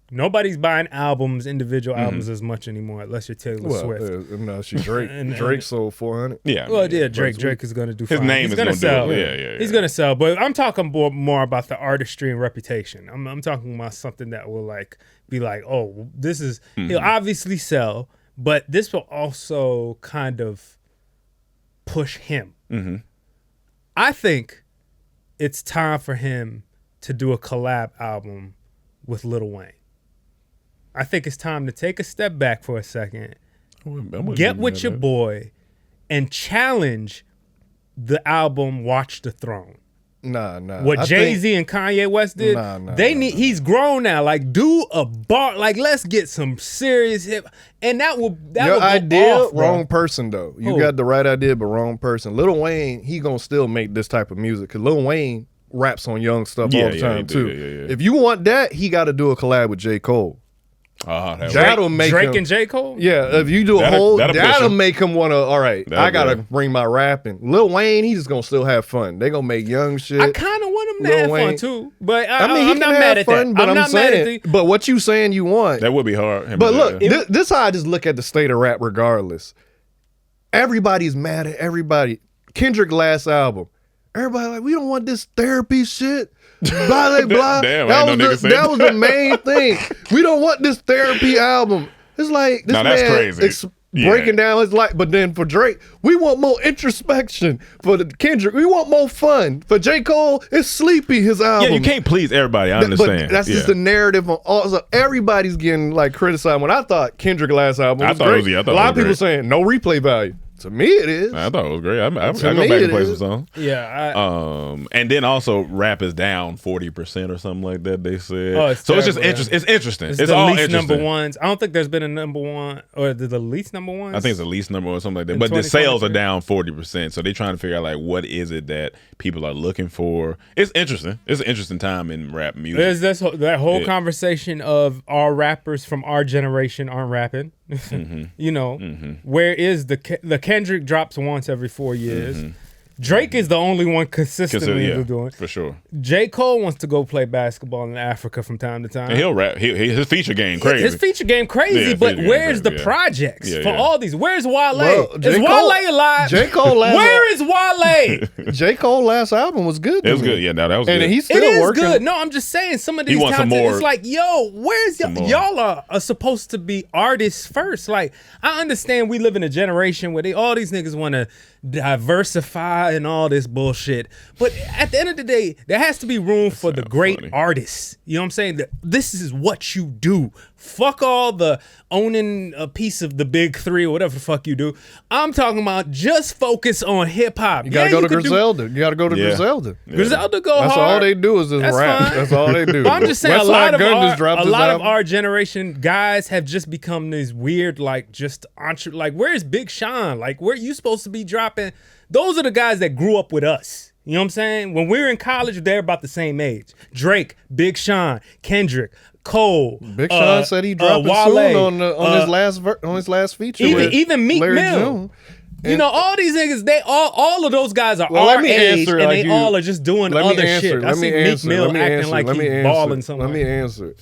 Nobody's buying individual albums as much anymore, unless you're Taylor Swift. No, she's Drake. Drake sold 400. Yeah. Well, yeah, Drake is going to do fine. His name is going to sell. do it. Yeah. He's going to sell. But I'm talking more about the artistry and reputation. I'm talking about something that will be like, oh, this is, he'll obviously sell, but this will also kind of push him. I think it's time for him to do a collab album with Lil Wayne. I think it's time to take a step back for a second, get with your boy, and challenge the album Watch the Throne. Nah. What Jay-Z and Kanye West did, he's grown now. Like, do a bar, like, let's get some serious hip, and that will your go idea, off, wrong person though. You got the right idea, but wrong person. Lil Wayne, he gonna still make this type of music because Lil Wayne raps on young stuff all the time too. Yeah. If you want that, he got to do a collab with J. Cole. That'll make Drake him, and J. Cole? Yeah, if you do that'll make him want to, all right, I got to bring my rapping. Lil Wayne, he's just going to still have fun. They going to make young shit. I kind of want him to have fun too, but I mean, I'm not mad at that. But I'm not mad at that. But what you saying you want. That would be hard. But look, this how I just look at the state of rap regardless. Everybody's mad at everybody. Kendrick last album. Everybody like, we don't want this therapy shit. Blah, blah, blah. Damn, that was the main thing. We don't want this therapy album. It's like this that's man crazy. breaking down his life. But then for Drake, we want more introspection. For Kendrick, we want more fun. For J. Cole, it's sleepy, his album. Yeah, you can't please everybody. I understand. But that's just the narrative. So everybody's getting like criticized. When I thought Kendrick last album was great, a lot of people saying no replay value. To me, it is. I thought it was great. I go back and play some songs. Yeah. And then also rap is down 40% or something like that. They said. Oh, it's just interesting. It's interesting. It's the all least interesting. number ones. I don't think there's been a number one or the least number ones. I think it's the least number or something like that. But the sales are down 40%. So they're trying to figure out like what is it that people are looking for. It's interesting. It's an interesting time in rap music. There's that whole conversation of our rappers from our generation aren't rapping. Where is the Kendrick drops once every 4 years. Drake is the only one consistently doing. For sure. J. Cole wants to go play basketball in Africa from time to time. And he'll rap. His feature game crazy. His feature game crazy, but where's the projects for all these? Where's Wale? Is Wale alive? J. Cole last Where is Wale? J. Cole last album was good. It was good. Yeah, that was good. And he's still working. Good. No, I'm just saying some of these talented, it's like, yo, where's y'all are supposed to be artists first. Like, I understand we live in a generation where all these niggas want to diversify and all this bullshit, but at the end of the day, there has to be room for the great artists. You know what I'm saying? This is what you do. Fuck all the owning a piece of the big three or whatever the fuck you do. I'm talking about just focus on hip hop. You gotta go to Griselda. You gotta go to Griselda. Griselda go hard. That's all they do is just rap. Fine. That's all they do. But I'm just saying, a lot of our our generation guys have just become these weird, like, just like, where's Big Sean? Like, where you supposed to be dropping? Those are the guys that grew up with us. You know what I'm saying? When we were in college, they're about the same age. Drake, Big Sean, Kendrick, Cole. Big Sean said he dropping soon on his last feature. Even Meek Mill. You know, all these niggas, all of those guys are our age, and they all are just doing other shit. I see Meek Mill acting like he's balling something. Let me answer it.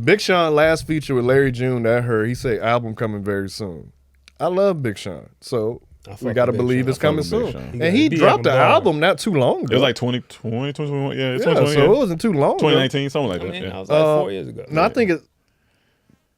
Big Sean last feature with Larry June, that hurt. He said album coming very soon. I love Big Sean, so We gotta believe it's coming soon. Sean. And he dropped the album not too long ago. It was like 2020, 2021. Yeah, it's Yeah, 2020. so it wasn't too long ago. 2019, something like that. I mean, yeah. that was like 4 years ago. No, I think it's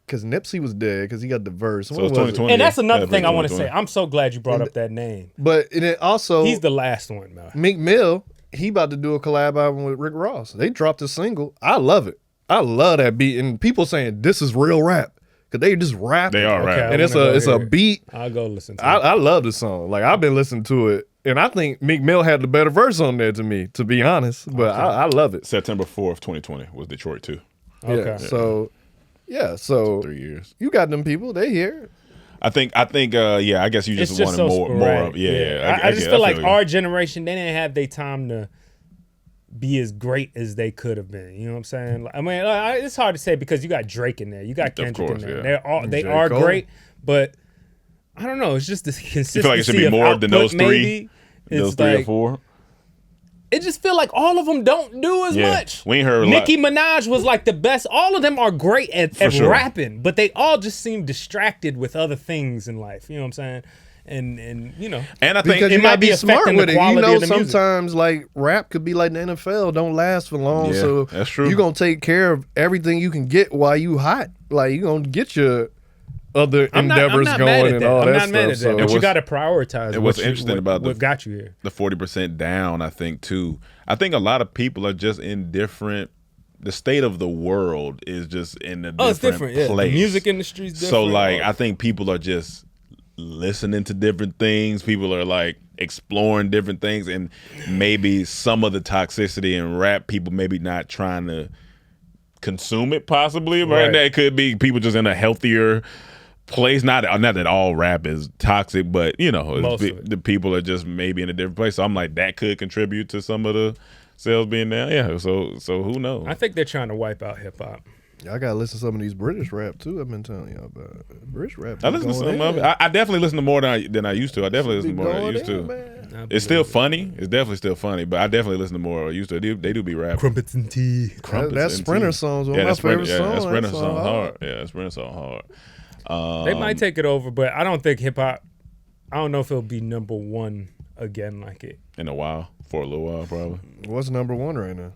because Nipsey was dead because he got the verse. So When it's was it? 2020. And that's another Yeah, thing I want to 2020. say. I'm so glad you brought up that name. But and it also He's the last one, man. Meek Mill. He about to do a collab album with Rick Ross. They dropped a single. I love it. I love that beat. And people saying this is real rap because they just rap. They are Okay, rapping. I and it's wanna go a hear it. beat. I'll go listen to it. I love the song. Like I've been listening to it, and I think Meek Mill had the better verse on there to me, to be honest. But I love it. September 4th, 2020 was Detroit too. Okay. Yeah. So yeah. So 3 years. you got them people. They here. I think. Yeah. I guess you It's just just wanted so more sporadic. of. Yeah. I just feel like you. our generation, they didn't have their time to be as great as they could have been. You know what I'm saying? I mean, it's hard to say because you got Drake in there, you got Kendrick course, in there. yeah. They J. are Cole. great, but I don't know. It's just the consistency. You feel like it should be of more than output, those three? maybe. Those It's 3 or like, 4. it just feel like all of them don't do as Yeah. much. We ain't heard a lot. Nicki Minaj was like the best. All of them are great at sure. rapping, but they all just seem distracted with other things in life. You know what I'm saying? And you know, And I think Because it you might gotta be be smart affecting with the it. You quality know, of the music. sometimes like rap could be like the NFL, don't last for long. Yeah, so that's true. you're gonna take care of everything you can get while you hot. Like you're gonna get your other I'm endeavors not going mad at and that. all I'm that not stuff. mad at that, So but you was- got to prioritize. it was what interesting about what got you here. the 40% down. I think too. I think a lot of people are just in different. The state of the world is just in a different Oh, it's different. Yeah, the place. music industry's different. So like, I think people are just listening to different things. People are like exploring different things, and maybe some of the toxicity in rap, people maybe not trying to consume it. Possibly, right? Right. That could be people just in a healthier place. Not that all rap is toxic, but you know, Most of it. the people are just maybe in a different place. So I'm like, that could contribute to some of the sales being down. Yeah. So who knows? I think they're trying to wipe out hip hop. I gotta listen to some of these British rap too. I've been telling y'all about British rap. I listen to some of it. I definitely listen to more than I used to. I definitely listen to more than I used to. It's still funny. It's definitely still funny, but I definitely listen to more than I used to. They do be rapping. Crumpets and tea. Crumpets That and Sprinter tea. song's one of my that Sprinter- favorite songs. That Sprinter That song song hard. Yeah, that Sprinter song hard. They might take it over, but I don't think hip hop. I don't know if it'll be number one again like it. In a while, for a little while, probably. What's number one right now?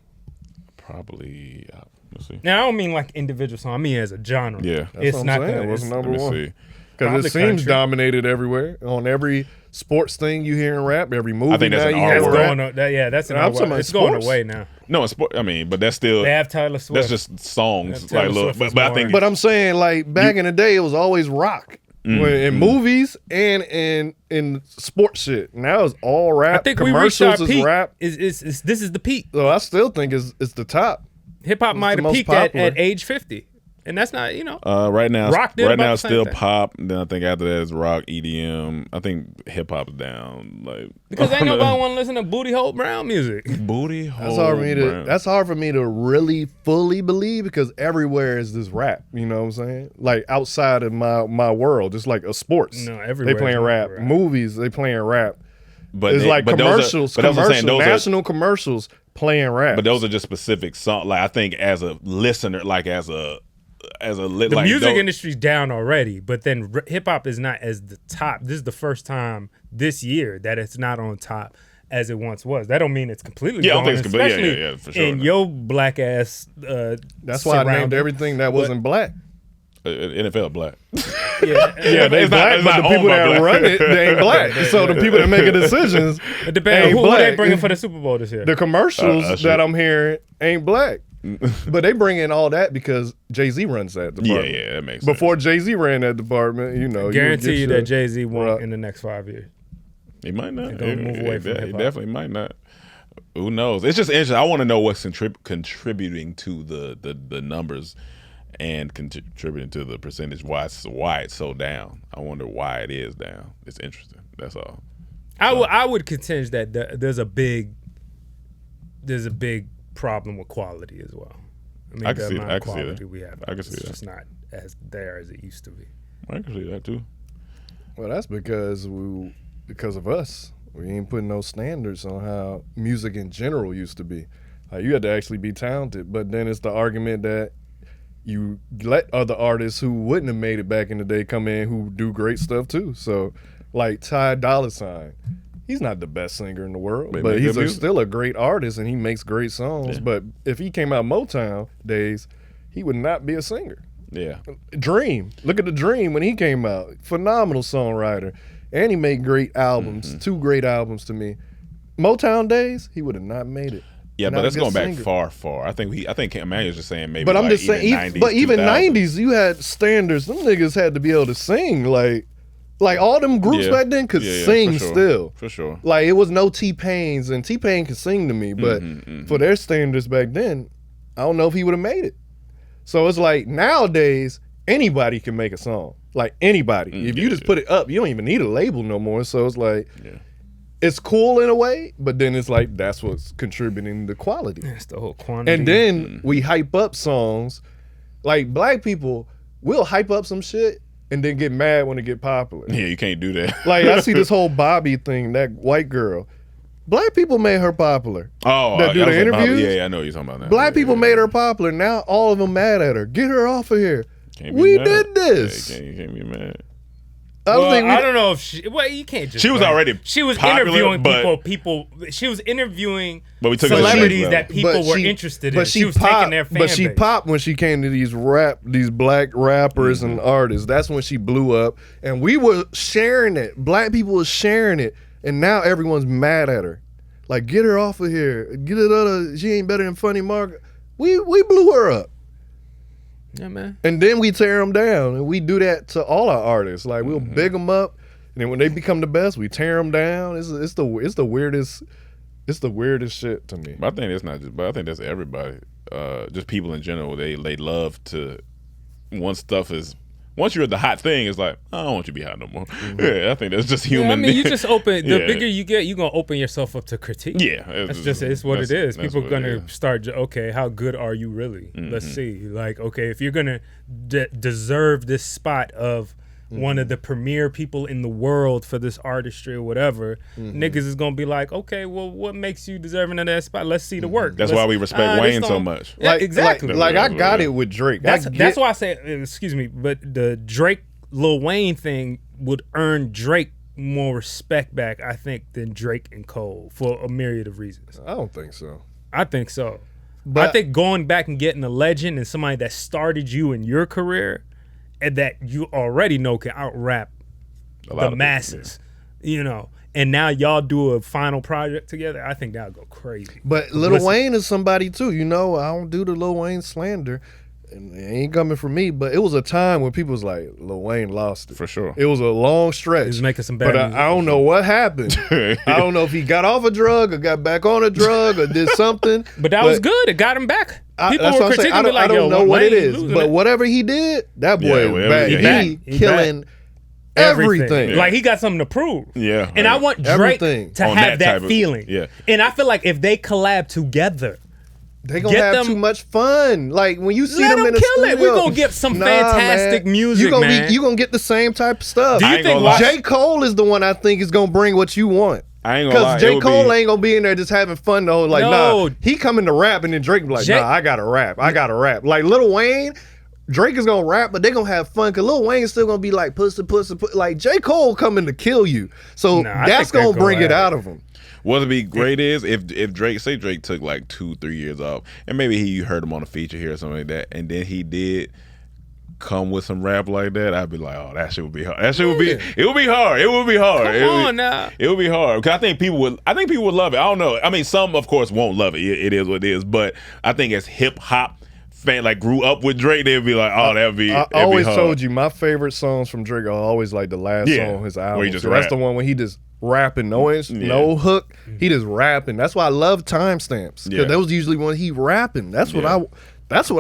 Probably. Let's see. Now I don't mean like individual song. I mean as a genre. Yeah. That's It's what I'm not saying. gonna. What's it's- number Let me one? see. Because Probably it seems country. dominated everywhere on every sports thing you hear in rap. Every movie. I think that's now an you R hear That's word. rap. going. That's an. I'm talking about It's going sports. away now. No, it's sport. I mean, but that's still. They have Tyler Swift. That's just songs. Yeah, Taylor Like, look, Swift is but I more- think. But I'm saying, like back in the day, it was always rock. In movies and in sports shit. Now it's all rap. I think we reached our Commercials peak. is rap. This is the peak. So I still think it's the top. Hip hop It's might the have most peaked at popular. age 50, and that's not Right now, Rock did right about now the it's same still thing. pop. And then I think after that is rock, EDM. I think hip hop is down. Like because ain't nobody want to listen to Booty Hole Brown music. booty. That's hard for me to. That's hard for me to really fully believe because everywhere is this rap. You know what I'm saying? Like outside of my world, just like a sports. No, everywhere they playing is rap. rap. Movies they playing rap. But It's like but commercials, but those are saying commercials, those are- national commercials playing rap. But those are just specific songs. Like I think as a listener, like as a The like music those- industry's down already, but then hip hop is not as the top. This is the first time this year that it's not on top as it once was. That don't mean it's completely Yeah, I don't gone, think it's complete- especially yeah, for sure. in your black ass. That's why I named surrounding. everything that wasn't black. NFL black. Yeah, Yeah, they It's not- black, it's but not the people owned by that black. run it, they ain't black. So the people that making decisions, it depends. ain't Who they black. bringing for the Super Bowl this year? the commercials Usher. that I'm hearing ain't black. But they bring in all that because Jay-Z runs that department. Yeah, that makes sense. Before Jay-Z ran that department, you know, Guarantee you you that Jay-Z won't Right. in the next 5 years. He might not. They're gonna move away from He hip-hop. definitely might not. Who knows? It's just interesting. I want to know what's contributing to the numbers and contributing to the percentage. Why it's so down. I wonder why it is down. It's interesting. That's all. I would contend that there's a big problem with quality as well. I mean, I can the see amount that. I of can see quality that. we have. I can see It's that. just not as there as it used to be. I can see that too. Well, that's because of us. We ain't putting no standards on how music in general used to be. You had to actually be talented, but then it's the argument that you let other artists who wouldn't have made it back in the day come in who do great stuff too. So Like Ty Dolla $ign. He's not the best singer in the world, But but he he's makes good music. still a great artist and he makes great songs. Yeah. But if he came out Motown days, he would not be a singer. Yeah. Dream. Look at the Dream when he came out. Phenomenal songwriter. And he made great albums. 2 great albums to me. Motown days, he would have not made it. Yeah, Not but a that's good going back singer. far. I think Emmanuel's just saying maybe. But I'm like just saying, even even, 90s, but even 2000s. 90s, you had standards. Them niggas had to be able to sing. Like all them groups Yeah. back then could Yeah, sing for sure. still. For sure. Like it was no T-Pains, and T-Pain could sing to me, but for their standards back then, I don't know if he would have made it. So it's like nowadays, anybody can make a song. Like anybody. If you just put it up, you don't even need a label no more. So it's like, it's cool in a way, but then it's like that's what's contributing to quality. That's the whole quantity. And then we hype up songs. Like black people, we'll hype up some shit and then get mad when it get popular. Yeah, you can't do that. Like I see this whole Bobby thing, that white girl. Black people made her popular. Oh, that do I the was like, Bobby, interviews. yeah, I know what you're talking about now. Black people made her popular. Now all of them mad at her. Get her off of here. Can't be We mad. did this. Yeah, you can't be mad. I don't think we I don't know if she. Well, you can't just. She was blame- already She was popular, interviewing but- people. She was interviewing But we took it to the celebrities next that level. people were interested in. But She was taking their fan But she base. popped when she came to these black rappers and artists. That's when she blew up, and we were sharing it. Black people were sharing it, and now everyone's mad at her. Like, get her off of here. Get it out of. She ain't better than Funny Mark. We blew her up. Yeah, man. And then we tear them down, and we do that to all our artists. Like we'll big them up, and then when they become the best, we tear them down. It's the weirdest shit to me. But I think it's not just. But I think that's everybody. Just people in general. They love to. Once you're the hot thing, it's like I don't want you to be hot no more. Yeah, I think that's just human. Yeah, I mean, you just open. The Yeah. bigger you get, you're gonna open yourself up to critique. Yeah, it's what it is. People what it gonna is. start. Okay, how good are you really? Let's see. Like, okay, if you're gonna deserve this spot of one of the premier people in the world for this artistry or whatever, niggas is gonna be like, okay, well, what makes you deserving of that spot? Let's see the work. That's why we respect Wayne so much. Yeah, exactly. Like I got it with Drake. That's why I say, excuse me, but the Drake Lil Wayne thing would earn Drake more respect back, I think, than Drake and Cole for a myriad of reasons. I don't think so. I think so. But I think going back and getting a legend and somebody that started you in your career and that you already know can out rap the masses, you know, and now y'all do a final project together, I think that'll go crazy. But Lil Wayne is somebody too. You know, I don't do the Lil Wayne slander. And it ain't coming from me, but it was a time when people was like, Lil Wayne lost it. For sure. It was a long stretch. He was making some bad But music. I don't know what happened. I don't know if he got off a drug or got back on a drug or did something. But that was good. It got him back. People that's were what I'm saying. critiquing me like, I don't yo, know what it Wayne is, losing but it. whatever he did, that boy Yeah, is whatever back. he He, did. He killing everything. Like he got something to prove. Yeah. And I want Drake Everything. to On have that type that of- feeling. yeah. And I feel like if they collab together, They gonna Get have them- too much fun. Like when you see Let them them in the kill it. studio, We gonna get some fantastic man. music, you gonna man. you gonna get the same type of stuff. Do you I ain't think gonna lie. J. Cole is the one I think is gonna bring what you want. I ain't gonna lie. Because it J. would Cole be- ain't gonna be in there just having fun the whole like No. nah. He coming to rap and then Drake be like, J- nah, I gotta rap. I gotta rap. Like Lil Wayne, Drake is gonna rap, but they gonna have fun because Lil Wayne's still gonna be like pussy. Like J. Cole coming to kill you. So Nah, I that's think they're gonna bring gonna it have out it. of him. What'd be great is if Drake took like 2-3 years off, and maybe you heard him on a feature here or something like that, and then he did come with some rap like that, I'd be like, oh, that shit would be hard. That shit would be it would be hard. It would be hard. Come It would- on now. It would be hard. Cause I think people would love it. I don't know. I mean, some of course won't love it. It is what it is. But I think as hip hop fan like grew up with Drake, they'd be like, oh, that'd be. I it'd be always hard. told you my favorite songs from Drake are always like the last Yeah, song on his where album. he just So that's rap. the one when he just rapping, no hook. He just rapping. That's why I love timestamps. Because Yeah. that was usually when he rapping. That's what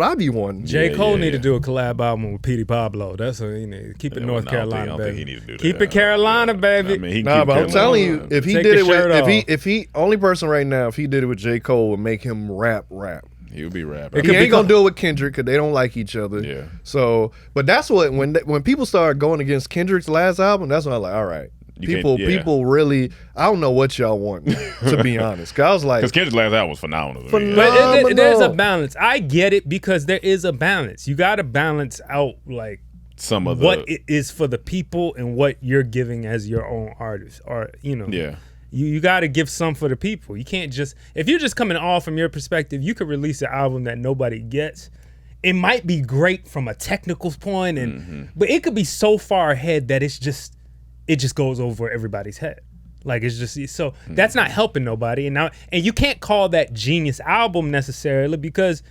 I be wanting. J. Yeah, Cole yeah, need to yeah. do a collab album with Petey Pablo. That's what he need. Keep it Yeah, North well, no, I don't Carolina, think baby. he need to do Keep that. it Carolina, baby. I mean, he can Nah, keep but I'm Carolina. telling you, if he Take did the it with shirt if he only person right now, if he did it with J. Cole would make him rap. he would be rapping. It He could ain't be gonna do it with Kendrick because they don't like each other. Yeah. So, but that's what when people start going against Kendrick's last album, that's when I'm like, all right, You can't- yeah. people really, I don't know what y'all want to be honest. 'Cause I was like, Because Kendrick's last album was phenomenal. to me. But there's a Phenomenal. balance. I get it because there is a balance. You got to balance out like some of what it is for the people and what you're giving as your own artist, or you got to give some for the people. You can't just, if you're just coming all from your perspective, you could release an album that nobody gets. It might be great from a technical point, but it could be so far ahead that it just goes over everybody's head. Like it's just so that's not helping nobody, and you can't call that genius album necessarily because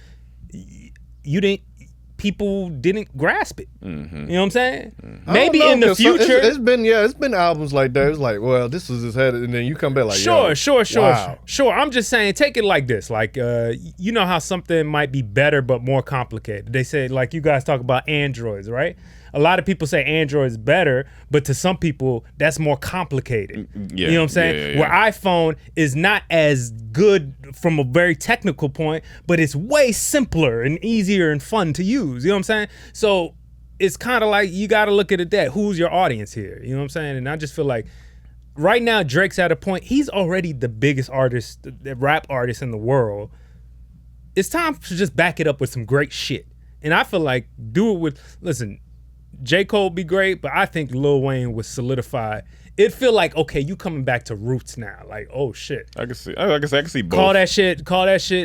people didn't grasp it. You know what I'm saying? Maybe in the future, it's been albums like that. It's like, well, this was his head, and then you come back like, sure. I'm just saying, take it like this. Like, you know how something might be better but more complicated. They say, like, you guys talk about Androids, right? A lot of people say Android is better, but to some people, that's more complicated. You know what I'm saying? Where iPhone is not as good from a very technical point, but it's way simpler and easier and fun to use. You know what I'm saying? So it's kind of like you got to look at it that who's your audience here? You know what I'm saying? And I just feel like right now Drake's at a point, he's already the biggest artist, the rap artist in the world. It's time to just back it up with some great shit. And I feel like listen, J. Cole be great, but I think Lil Wayne would solidify. It feel like, okay, you coming back to roots now. Like, oh shit. I can see both. Call that shit.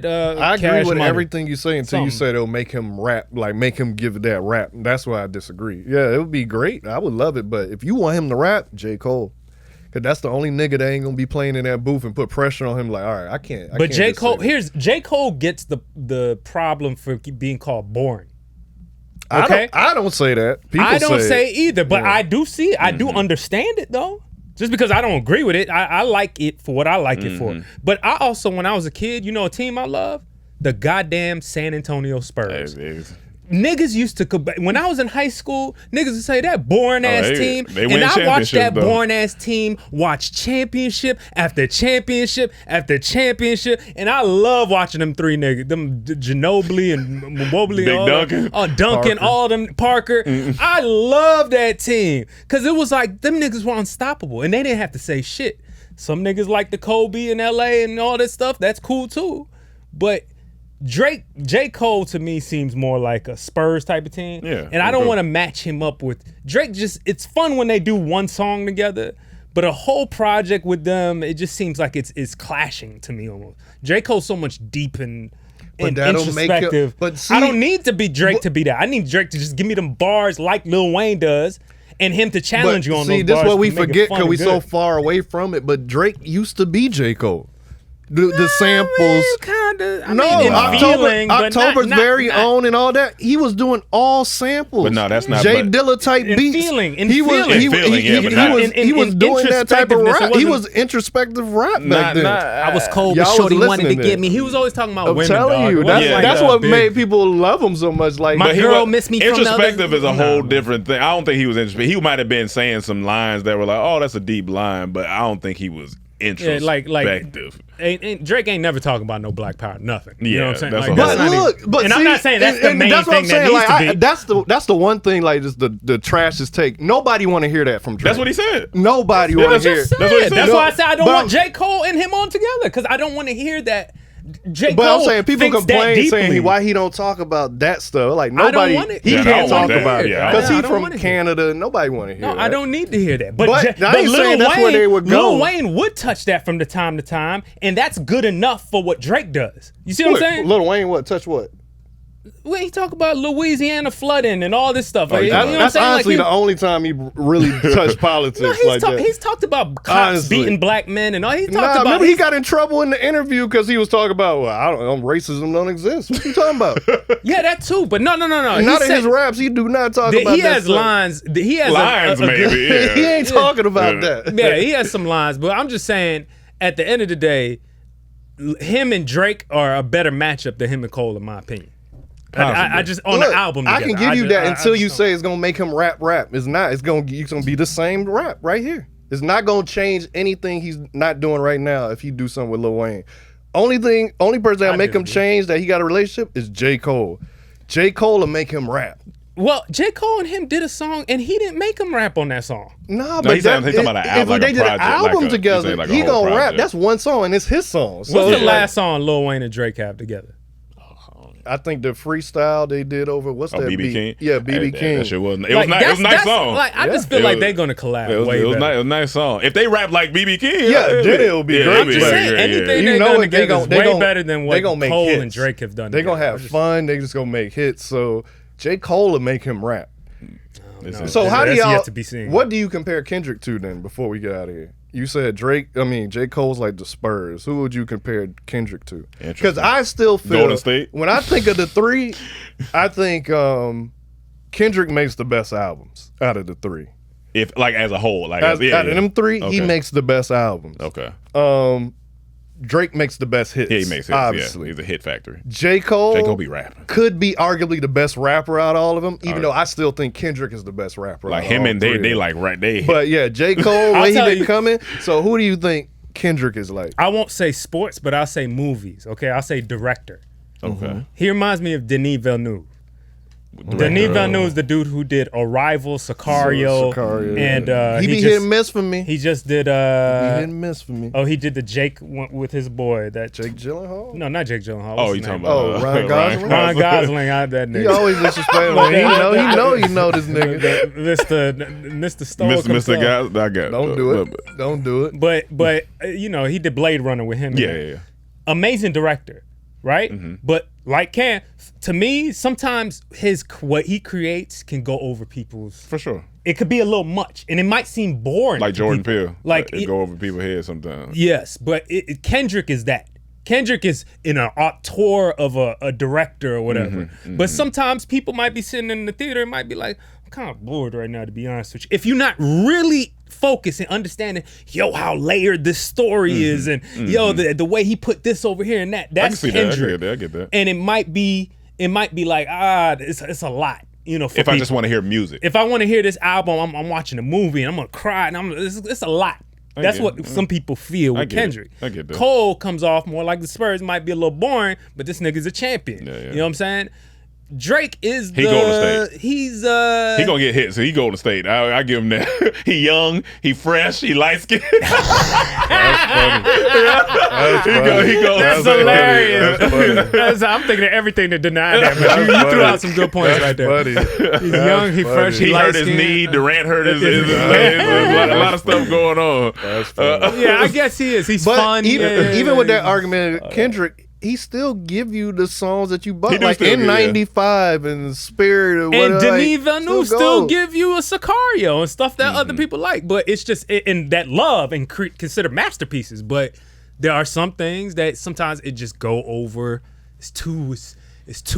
I agree with money. everything you say until you say it'll make him rap, like make him give it that rap. That's why I disagree. Yeah, it would be great. I would love it, but if you want him to rap, J. Cole. Cause that's the only nigga that ain't gonna be playing in that booth and put pressure on him. Like, all right, I can't. But J. Cole, J. Cole gets the problem for being called boring. Okay, I don't say that. People I don't say it. either, but I do see it. I do understand it though. Just because I don't agree with it, I like it for what I like it for. But I also, when I was a kid, you know a team I love? The goddamn San Antonio Spurs. Niggas used to, when I was in high school, niggas would say that boring ass team. And I watched that boring ass team watch championship after championship after championship. And I love watching them three niggas, them Ginobili and Mobley, Duncan, all them, Parker. I love that team because it was like them niggas were unstoppable and they didn't have to say shit. Some niggas like the Kobe in LA and all that stuff. That's cool too. But J. Cole to me seems more like a Spurs type of team. Yeah, and I don't want to match him up with Drake. It's fun when they do one song together, but a whole project with them, it just seems like it's clashing to me almost. J. Cole's so much deep and introspective. I don't need to be Drake to be that. I need Drake to just give me them bars like Lil Wayne does. And him to challenge you on those bars. See, this is what we forget because we so far away from it. But Drake used to be J. Cole. The samples, October's very own and all that. He was doing all samples, but no, that's not Jay Dilla type beats. He was doing that type of rap. He was introspective rap back then. I was cold, but shorty wanted to get me. He was always talking about women. I'm telling you, that's what made people love him so much. Like my girl missed me. Introspective is a whole different thing. I don't think he was introspective. He might have been saying some lines that were like, "Oh, that's a deep line," but I don't think he was introspective. Ain't Drake ain't never talking about no black power, nothing. You know what I'm saying? That's I'm not saying that's the main thing that needs to be. That's the one thing, like, just the trashiest take. Nobody want to hear that from Drake. That's what he said. Nobody want to hear it. That's what he said. That's why I said I don't want J. Cole and him on together, because I don't want to hear that. J. But Cole I'm saying people complain saying why he don't talk about that stuff. Like nobody, he can't talk about it because he's from Canada. Nobody want to hear. No, that. I don't need to hear that. But Lil Wayne would touch that from the time to time, and that's good enough for what Drake does. You see what I'm saying? Lil Wayne what touch what? When he talk about Louisiana flooding and all this stuff, that's honestly the only time he really touched politics that. He's talked about cops beating black men and all. He talked about. Remember he got in trouble in the interview because he was talking about, well, I don't know, racism don't exist. What you talking about? Yeah, that too. But no. Not in his raps. He do not talk about that. He has lines. He has lines, maybe. Yeah. He ain't talking about that. Yeah, he has some lines. But I'm just saying, at the end of the day, him and Drake are a better matchup than him and Cole, in my opinion. I just on the album. I can give you that until you say it's gonna make him rap. It's not. It's gonna be the same rap right here. It's not gonna change anything he's not doing right now if he do something with Lil Wayne. Only person that'll make him change that he got a relationship is J. Cole. J. Cole will make him rap. Well, J. Cole and him did a song, and he didn't make him rap on that song. No, but he's talking about an album. If they did an album together, he gonna rap. That's one song, and it's his song. So what's the last song Lil Wayne and Drake have together? I think the freestyle they did over what's that BB beat? King? Yeah, BB King. That shit was. It was nice. It was a nice song. Like I just feel like they're gonna collab. It was a nice song. If they rap like BB King, then it'll be great. I'm just saying, anything they're gonna get is way better than what Cole and Drake have done. They're gonna have fun. They just gonna make hits. So J. Cole will make him rap. So how do y'all? What do you compare Kendrick to then? Before we get out of here, you said J. Cole's like the Spurs. Who would you compare Kendrick to? Because I still feel Golden State. When I think of the three, I think Kendrick makes the best albums out of the three. If like as a whole, like out of them three, he makes the best albums. Okay. Drake makes the best hits. Yeah, he makes hits. Obviously, he's a hit factory. J. Cole be rapping. Could be arguably the best rapper out of all of them, even though I still think Kendrick is the best rapper. Like out him of all and three they of like right they. But yeah, J. Cole, where he been coming. So who do you think Kendrick is like? I won't say sports, but I'll say movies. Okay, I'll say director. Okay. He reminds me of Denis Villeneuve. Denis Villeneuve is the dude who did Arrival, Sicario, and he be hit and miss for me. He just did. He hit and miss for me. Oh, he did the Jake one with his boy. That Jake Gyllenhaal? No, not Jake Gyllenhaal. Oh, you talking about Ryan Gosling? Ryan Gosling, I that nigga. He always disrespectful. He know this nigga. Mr. Stoic. Mr. Guy, I got it. Don't do it. Don't do it. But you know, he did Blade Runner with him. Yeah. Amazing director, right? But like to me, sometimes what he creates can go over people's. For sure. It could be a little much, and it might seem boring. Like Jordan Peele. Like it go over people's heads sometimes. Yes, but Kendrick is that. Kendrick is in an auteur of a director or whatever. But sometimes people might be sitting in the theater and might be like, I'm kind of bored right now, to be honest with you. If you're not really focused and understanding, how layered this story is, and the way he put this over here and that's Kendrick. I get that. And it might be like, it's a lot. You know, if I just want to hear music. If I want to hear this album, I'm watching a movie and I'm gonna cry and it's a lot. That's what some people feel with Kendrick. I get that. Cole comes off more like the Spurs, might be a little boring, but this nigga's a champion. Yeah. You know what I'm saying? Drake is he Golden State. He's he gonna get hit, so he Golden State. I give him that. He young, he fresh, he light skinned. That's funny. That's hilarious. I'm thinking of everything to deny that, but you threw out some good points right there. He's young, he fresh, he hurt his knee. Durant hurt his leg. A lot of stuff going on. Yeah, I guess he is. He's fun. Even with that argument, Kendrick, he still give you the songs that you bought, like in '95 and Spirit or whatever. And Denis Villeneuve still give you a Sicario and stuff that other people like. But it's just in that love and consider masterpieces. But there are some things that sometimes it just go over. It's too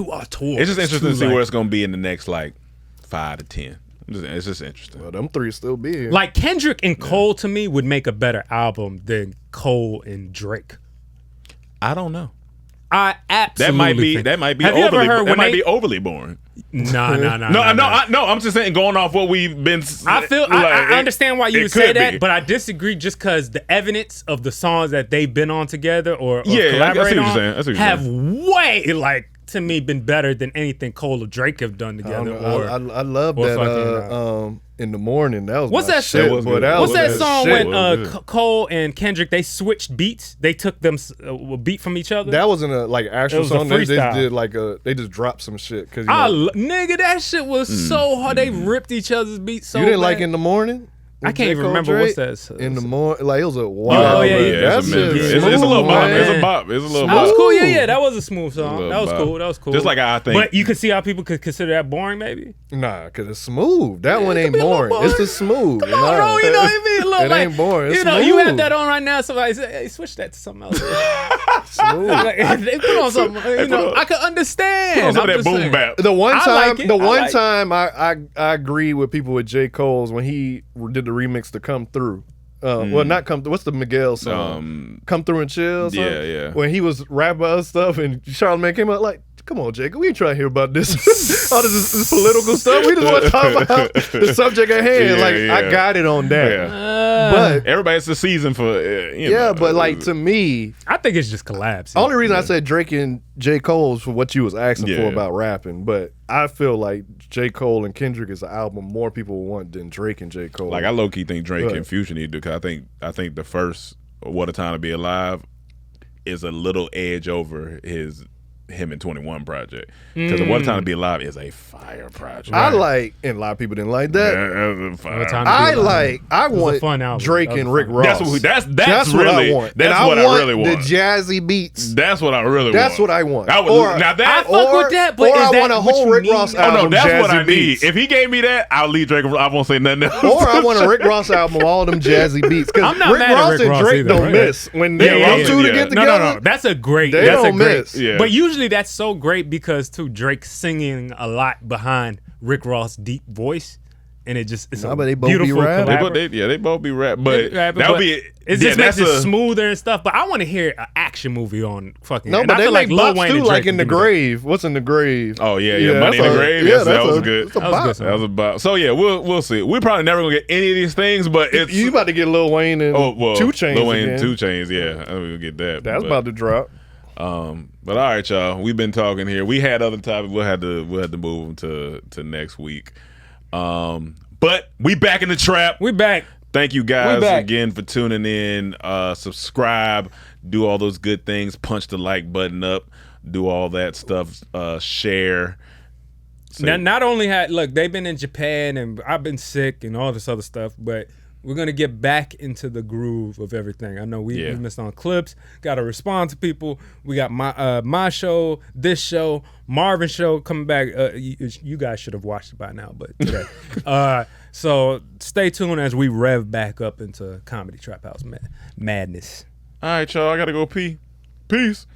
auteur. It's just interesting to see where it's gonna be in the next 5 to 10. It's just interesting. Well, them three still be here. Like Kendrick and Cole to me would make a better album than Cole and Drake. I don't know. I absolutely that might be Have you ever heard that might be overly boring. No. I'm just saying, going off what we've been. I understand why you would say that, but I disagree just because the evidence of the songs that they've been on together or collaborate on have way to me been better than anything Cole or Drake have done together. I love that. In the morning, that was what's my that shit. What's that song when Cole and Kendrick they switched beats? They took them a beat from each other. That wasn't a actual song. They just dropped some shit because nigga, that shit was so hard. They ripped each other's beats so. You didn't bad. like In the Morning? I can't even remember what's that. In the morning, it was a wild. Oh yeah. It's a little bop. It's a bop. It's a little bop. That was cool. Yeah. That was a smooth song. That was cool. Just like I think. But you can see how people could consider that boring, maybe. Nah, because it's smooth. That one ain't boring. It's just smooth. Come on, bro. You know what I mean? It ain't boring. It's smooth. You have that on right now. Somebody say, "Hey, switch that to something else." Smooth. They put on something. I could understand. Put on that boom bap. The one time I agree with people with J. Cole's when he did the remix to Come Through. Well, not Come Through. What's the Miguel song? Come Through and Chill. Song? Yeah. When he was rapping other stuff and Charlamagne came out like, come on, Jacob, we ain't trying to hear about this. All this political stuff. We just want to talk about the subject at hand. I got it on that. Yeah. But everybody's the season for but to me, I think it's just collabs. Only reason I said Drake and J. Cole is for what you was asking for about rapping. But I feel like J. Cole and Kendrick is an album more people want than Drake and J. Cole. I low key think Drake and Future need to, because I think the first What a Time to Be Alive is a little edge over his him and 21 project. Because the What a Time to Be Alive is a fire project. I like, and a lot of people didn't like that. That's a fire What a Time to Be I Alive. like. I It was a want fun album. Drake That was and Rick fun. Ross. That's what really I want. That's and what I really want. The jazzy beats. That's what I really want. That's what I want. I would, Or- now that I fuck with that, but or is I that want a what whole you Rick need? Ross oh album. no, that's what jazzy I beats. need. If he gave me that, I'll leave Drake. I won't say nothing else. Or I want a Rick Ross album, all them jazzy beats. Because I'm not Rick mad at Ross Rick and Ross Drake either, don't right? miss when they Yeah, them yeah, two yeah. to get No, together. no. That's a great. They That's a don't great. miss. Yeah. But usually that's so great because too Drake's singing a lot behind Rick Ross' deep voice, and it just it's Nah, a but they both be beautiful rapping. collab. They both be rap, but Right, that would be. It yeah, just makes that's it a- smoother and stuff. But I want to hear an action movie on fucking. No, and but I they feel make Lil bops Wayne too, and like Drake in the can do that. grave. What's in the grave? Oh yeah, Money in that's the a- Grave. Yeah, Yes, that that's was a- good. that's a That was bop. good song. That was about. So yeah, we'll see. We're probably never gonna get any of these things, but it's You about to get Lil Wayne and 2 Chainz Lil Wayne, again. 2 Chainz. Yeah, we'll get that. That's but, about to drop. But all right, y'all. We've been talking here. We had other topics. We'll have to move them to next week. But we back in the trap. We back. Thank you guys back. again for tuning in. Subscribe, do all those good things, punch the like button up, do all that stuff, share. Now, not only look, they've been in Japan and I've been sick and all this other stuff, but we're gonna get back into the groove of everything. I know we missed on clips, got to respond to people. We got my show, this show, Marvin show coming back. You guys should have watched it by now, but today. So stay tuned as we rev back up into Comedy Trap House madness. All right, y'all. I gotta go pee. Peace.